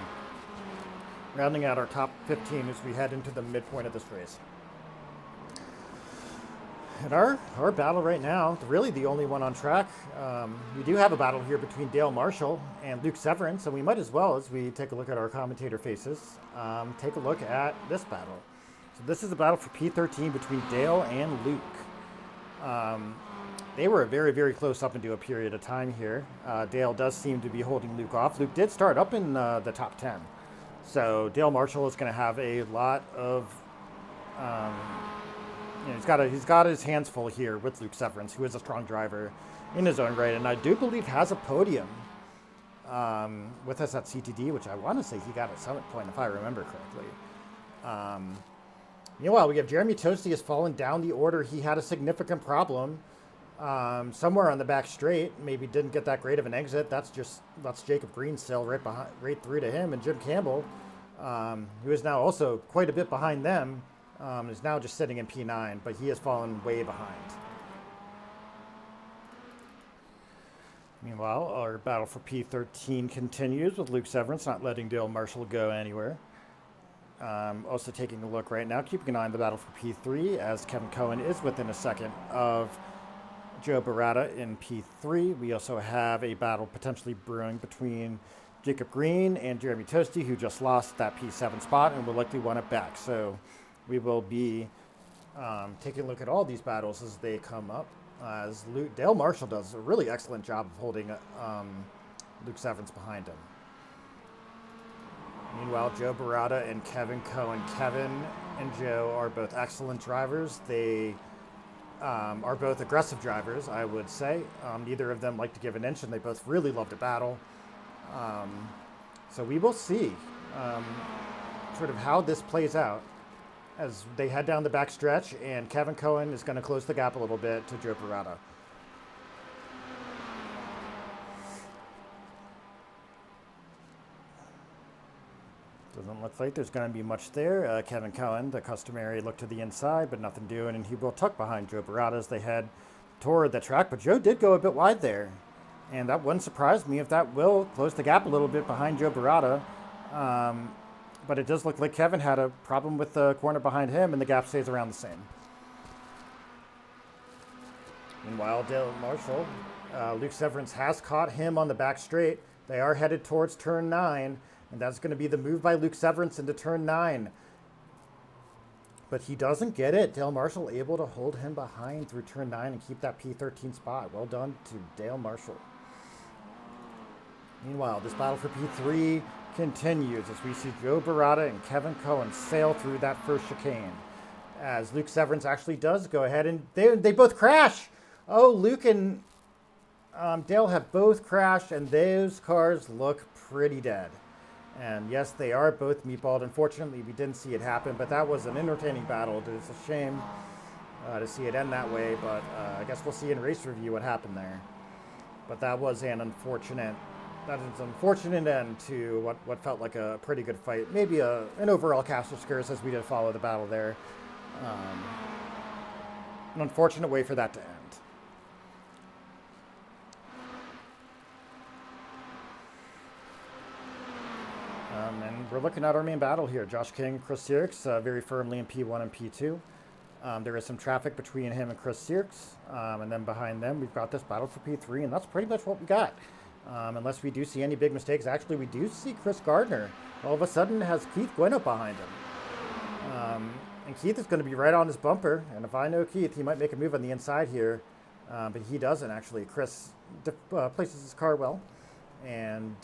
rounding out our top 15 as we head into the midpoint of this race. And our battle right now, really the only one on track, we do have a battle here between Dale Marshall and Luke Severance, and we might as well, as we take a look at our commentator faces, take a look at this battle. So this is a battle for P13 between Dale and Luke. They were very, very close up into a period of time here. Dale does seem to be holding Luke off. Luke did start up in the top 10. So Dale Marshall is going to have a lot of... he's got his hands full here with Luke Severance, who is a strong driver in his own right, and I do believe has a podium with us at CTD, which I want to say he got at Summit Point, if I remember correctly. Meanwhile, we have Jeremy Toasty has fallen down the order. He had a significant problem somewhere on the back straight. Maybe didn't get that great of an exit. That's Jacob Green still right through to him, and Jim Campbell, who is now also quite a bit behind them. Is now just sitting in P9, but he has fallen way behind. Meanwhile, our battle for P13 continues with Luke Severance not letting Dale Marshall go anywhere. Also taking a look right now, keeping an eye on the battle for P3 as Kevin Cohen is within a second of Joe Barata in P3. We also have a battle potentially brewing between Jacob Green and Jeremy Toasty, who just lost that P7 spot and will likely want it back. So we will be taking a look at all these battles as they come up. As Dale Marshall does a really excellent job of holding Luke Severance behind him. Meanwhile, Joe Barata and Kevin Cohen. Kevin and Joe are both excellent drivers. They are both aggressive drivers, I would say. Neither of them like to give an inch, and they both really love to battle. So we will see sort of how this plays out as they head down the back stretch, and Kevin Cohen is going to close the gap a little bit to Joe Barata. Doesn't look like there's going to be much there. Kevin Cohen, the customary look to the inside, but nothing doing, and he will tuck behind Joe Barata as they head toward the track, but Joe did go a bit wide there, and that wouldn't surprise me if that will close the gap a little bit behind Joe Barata. But it does look like Kevin had a problem with the corner behind him, and the gap stays around the same. Meanwhile, Dale Marshall, Luke Severance has caught him on the back straight. They are headed towards turn 9, and that's going to be the move by Luke Severance into turn 9. But he doesn't get it. Dale Marshall able to hold him behind through turn 9 and keep that P13 spot. Well done to Dale Marshall. Meanwhile, this battle for P3 continues as we see Joe Barata and Kevin Cohen sail through that first chicane. As Luke Severance actually does go ahead, and they both crash. Oh, Luke and Dale have both crashed, and those cars look pretty dead. And yes, they are both meatballed. Unfortunately, we didn't see it happen, but that was an entertaining battle. It's a shame to see it end that way, but I guess we'll see in race review what happened there. But that was an unfortunate end to what felt like a pretty good fight. Maybe an overall cast of skirts as we did follow the battle there. An unfortunate way for that to end. And we're looking at our main battle here. Josh King and Chris Sierks very firmly in P1 and P2. There is some traffic between him and Chris Sierks. And then behind them, we've got this battle for P3, and that's pretty much what we got. Unless we do see any big mistakes. Actually, we do see Chris Gardner all of a sudden has Keith Gwynn behind him. And Keith is going to be right on his bumper. And if I know Keith, he might make a move on the inside here. But he doesn't, actually. Chris places his car well. And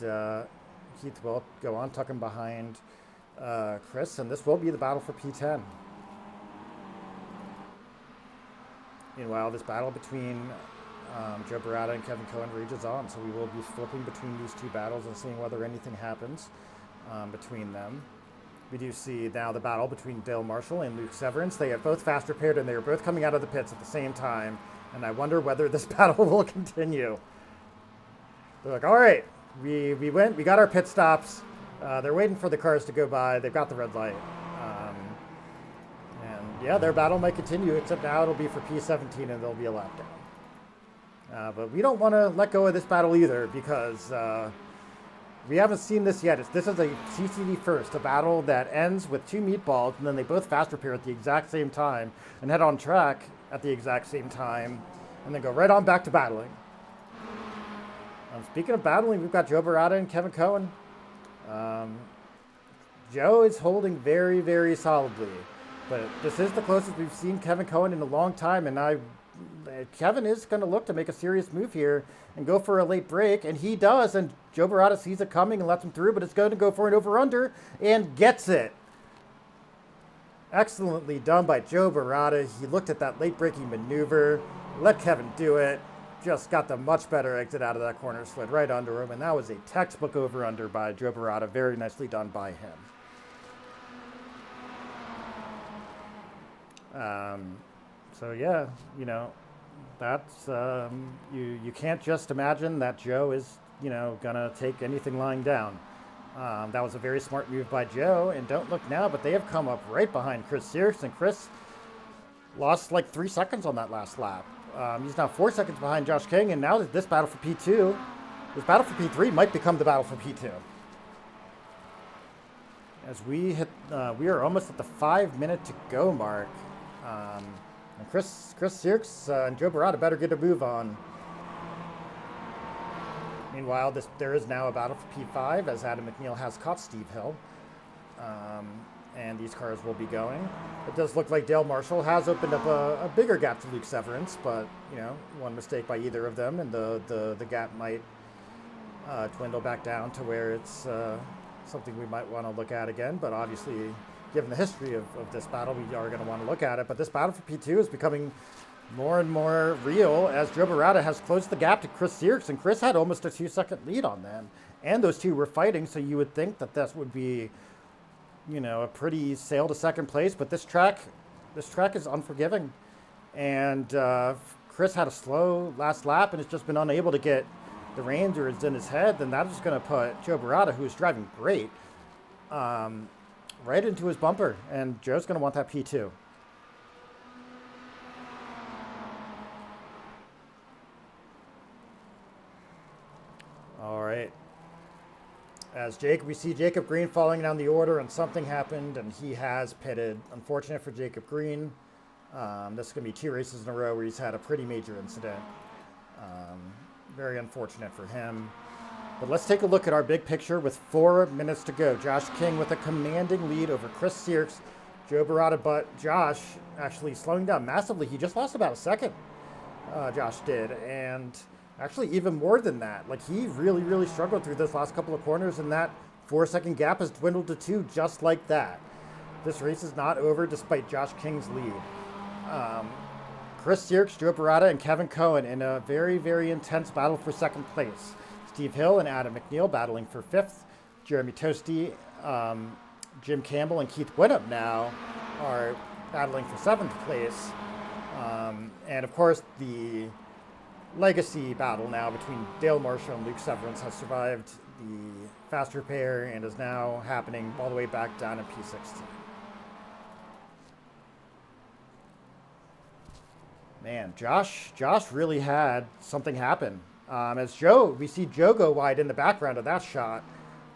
Keith will go on, tucking behind Chris. And this will be the battle for P10. Meanwhile, this battle between Joe Barata and Kevin Cohen rages on, so we will be flipping between these two battles and seeing whether anything happens between them. We do see now the battle between Dale Marshall and Luke Severance. They are both fast repaired, and they are both coming out of the pits at the same time, and I wonder whether this battle will continue. They're like, all right, we got our pit stops. They're waiting for the cars to go by. They've got the red light. And yeah, their battle might continue, except now it'll be for P17 and there'll be a lap down. But we don't want to let go of this battle either, because We haven't seen this yet. This is a CTD first, a battle that ends with two meatballs, and then they both fast repair at the exact same time and head on track at the exact same time, and then go right on back to battling. Speaking of battling, we've got Joe Barata and Kevin Cohen. Joe is holding very, very solidly, but this is the closest we've seen Kevin Cohen in a long time, and Kevin is going to look to make a serious move here and go for a late break, and he does, and Joe Barata sees it coming and lets him through, but it's going to go for an over-under and gets it. Excellently done by Joe Barata. He looked at that late-breaking maneuver, let Kevin do it, just got the much better exit out of that corner, slid right under him, and that was a textbook over-under by Joe Barata. Very nicely done by him. So yeah, you know, that's you can't just imagine that Joe is, you know, gonna take anything lying down. That was a very smart move by Joe, and don't look now, but they have come up right behind Chris Sears, and Chris lost like 3 seconds on that last lap. He's now 4 seconds behind Josh King, and now that this battle for P2, this battle for P3 might become the battle for P2. As we are almost at the 5 minute to go mark. And Chris Sears and Joe Barata better get a move on. Meanwhile, there is now a battle for P5 as Adam McNeil has caught Steve Hill. And these cars will be going. It does look like Dale Marshall has opened up a bigger gap to Luke Severance, but, you know, one mistake by either of them, and the gap might dwindle back down to where it's something we might want to look at again. But obviously, given the history of this battle, we are going to want to look at it. But this battle for P2 is becoming more and more real as Joe Barata has closed the gap to Chris Sears, and Chris had almost a 2-second lead on them. And those two were fighting, so you would think that this would be, you know, a pretty sail to second place. But this track is unforgiving. And Chris had a slow last lap and has just been unable to get the Rangers in his head. Then that is going to put Joe Barata, who is driving great, right into his bumper, and Joe's going to want that P2. All right. We see Jacob Green falling down the order, and something happened, and he has pitted. Unfortunate for Jacob Green. This is going to be 2 races in a row where he's had a pretty major incident. Very unfortunate for him. But let's take a look at our big picture with 4 minutes to go. Josh King with a commanding lead over Chris Sears, Joe Barata, but Josh actually slowing down massively. He just lost about a second, Josh did, and actually even more than that. Like, he really, really struggled through those last couple of corners, and that 4-second gap has dwindled to 2 just like that. This race is not over despite Josh King's lead. Chris Sears, Joe Barata, and Kevin Cohen in a very, very intense battle for second place. Steve Hill and Adam McNeil battling for 5th. Jeremy Toasty, Jim Campbell, and Keith Winup now are battling for 7th place. And of course, the legacy battle now between Dale Marshall and Luke Severance has survived the fast repair and is now happening all the way back down in P16. Man, Josh really had something happen. We see Joe go wide in the background of that shot.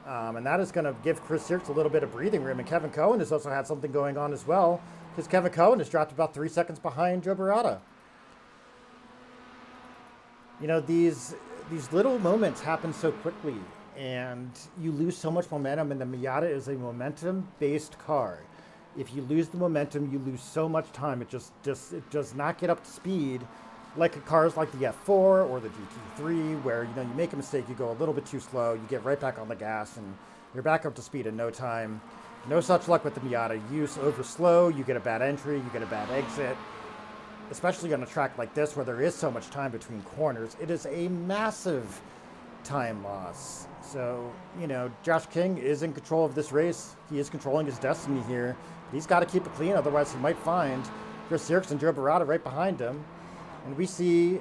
And that is going to give Chris Sears a little bit of breathing room. And Kevin Cohen has also had something going on as well, because Kevin Cohen has dropped about 3 seconds behind Joe Barata. You know, these little moments happen so quickly, and you lose so much momentum, and the Miata is a momentum-based car. If you lose the momentum, you lose so much time. It does not get up to speed like cars like the F4 or the GT3, where, you know, you make a mistake, you go a little bit too slow, you get right back on the gas, and you're back up to speed in no time. No such luck with the Miata. You over slow, you get a bad entry, you get a bad exit. Especially on a track like this where there is so much time between corners, it is a massive time loss. So, you know, Josh King is in control of this race. He is controlling his destiny here. He's got to keep it clean, otherwise he might find Chris Sears and Joe Barata right behind him. And we see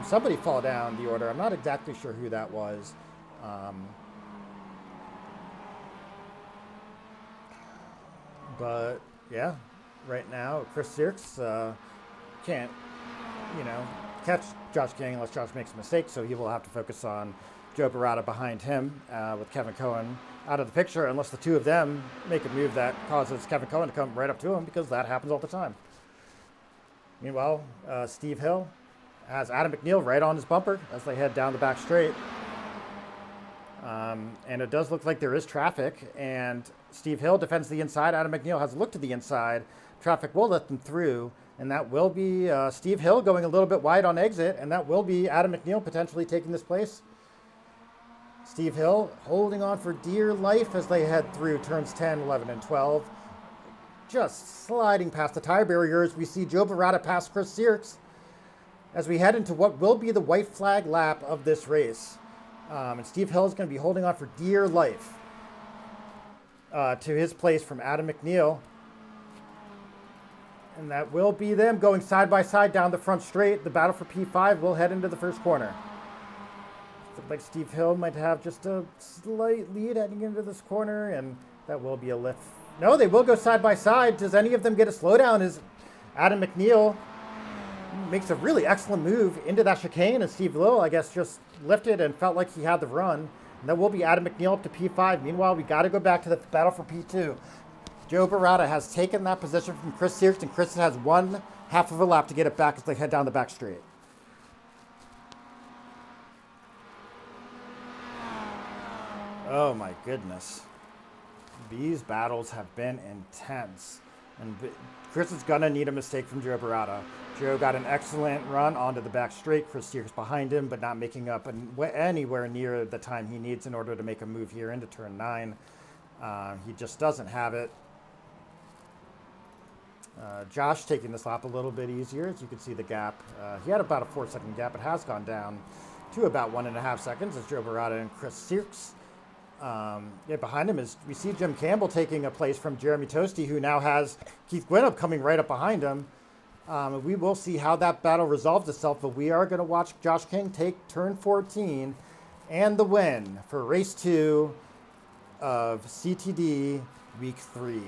somebody fall down the order. I'm not exactly sure who that was. But yeah, right now Chris Sears can't, you know, catch Josh King unless Josh makes a mistake, so he will have to focus on Joe Barata behind him with Kevin Cohen out of the picture, unless the two of them make a move that causes Kevin Cohen to come right up to him, because that happens all the time. Meanwhile, Steve Hill has Adam McNeil right on his bumper as they head down the back straight. And it does look like there is traffic, and Steve Hill defends the inside. Adam McNeil has a look to the inside. Traffic will let them through, and that will be Steve Hill going a little bit wide on exit, and that will be Adam McNeil potentially taking this place. Steve Hill holding on for dear life as they head through turns 10, 11, and 12. Just sliding past the tire barriers, we see Joe Barata pass Chris Sierks as we head into what will be the white flag lap of this race. And Steve Hill is going to be holding on for dear life to his place from Adam McNeil. And that will be them going side by side down the front straight. The battle for P5 will head into the first corner. Looks like Steve Hill might have just a slight lead heading into this corner, and that will be a lift. No, they will go side by side. Does any of them get a slowdown? As Adam McNeil makes a really excellent move into that chicane, and Steve Hill, I guess, just lifted and felt like he had the run. And that will be Adam McNeil up to P5. Meanwhile, we got to go back to the battle for P2. Joe Barata has taken that position from Chris Sierks, and Chris has one half of a lap to get it back as they head down the back straight. Oh my goodness. These battles have been intense. And Chris is going to need a mistake from Joe Barata. Joe got an excellent run onto the back straight. Chris Sierks behind him, but not making up anywhere near the time he needs in order to make a move here into turn 9. He just doesn't have it. Josh taking this lap a little bit easier. As you can see the gap. He had about a 4-second gap. It has gone down to about 1.5 seconds as Joe Barata and Chris Sierks. Behind him is we see Jim Campbell taking a place from Jeremy Toasty, who now has Keith Gwinnett coming right up behind him. We will see how that battle resolves itself, but we are going to watch Josh King take turn 14 and the win for race 2 of CTD week 3.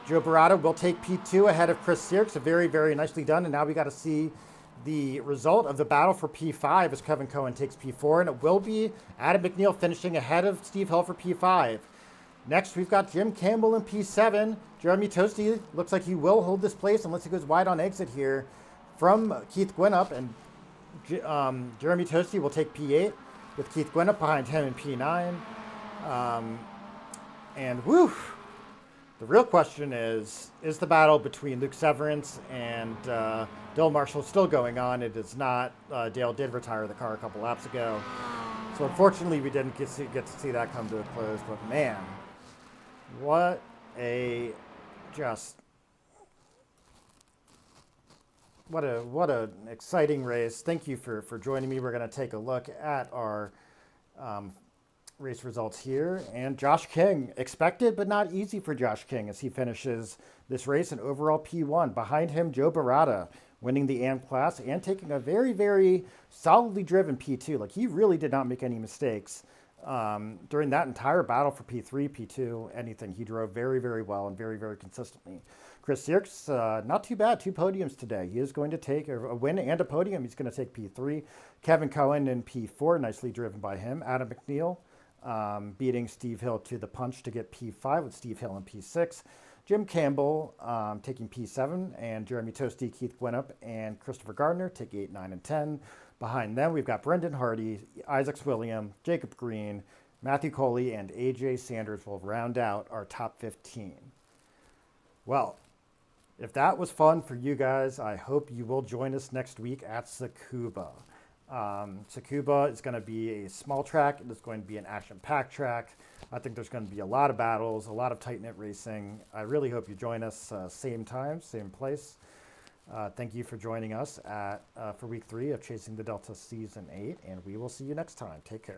Joe Barata will take P2 ahead of Chris Sierks. Very, very nicely done. And now we got to see the result of the battle for P5 as Kevin Cohen takes P4, and it will be Adam McNeil finishing ahead of Steve Hill for P5. Next, we've got Jim Campbell in P7. Jeremy Toasty looks like he will hold this place unless he goes wide on exit here from Keith Gwinnett, and Jeremy Toasty will take P8 with Keith Gwinnett behind him in P9. And woo! The real question is the battle between Luke Severance and Dale Marshall still going on? It is not. Dale did retire the car a couple laps ago. So unfortunately, we didn't get to see that come to a close. But man, what a exciting race. Thank you for joining me. We're going to take a look at our race results here, and Josh King, expected but not easy for Josh King as he finishes this race in overall P1. Behind him, Joe Barata winning the AM class and taking a very, very solidly driven P2. Like, he really did not make any mistakes during that entire battle for P3, P2, anything. He drove very, very well and very, very consistently. Chris Sierks, not too bad, 2 podiums today. He is going to take a win and a podium. He's going to take P3. Kevin Cohen in P4, nicely driven by him. Adam McNeil beating Steve Hill to the punch to get P5 with Steve Hill in P6. Jim Campbell taking P7, and Jeremy Toasty, Keith Gwinnett, and Christopher Gardner take 8, 9, and 10. Behind them, we've got Brendan Hardy, Isaac William, Jacob Green, Matthew Coley, and AJ Sanders will round out our top 15. Well, if that was fun for you guys, I hope you will join us next week at Tsukuba. Tsukuba is going to be a small track. It's going to be an action-packed track. I think there's going to be a lot of battles, a lot of tight-knit racing. I really hope you join us same time, same place. Thank you for joining us for week 3 of Chasing the Delta Season 8, and we will see you next time. Take care.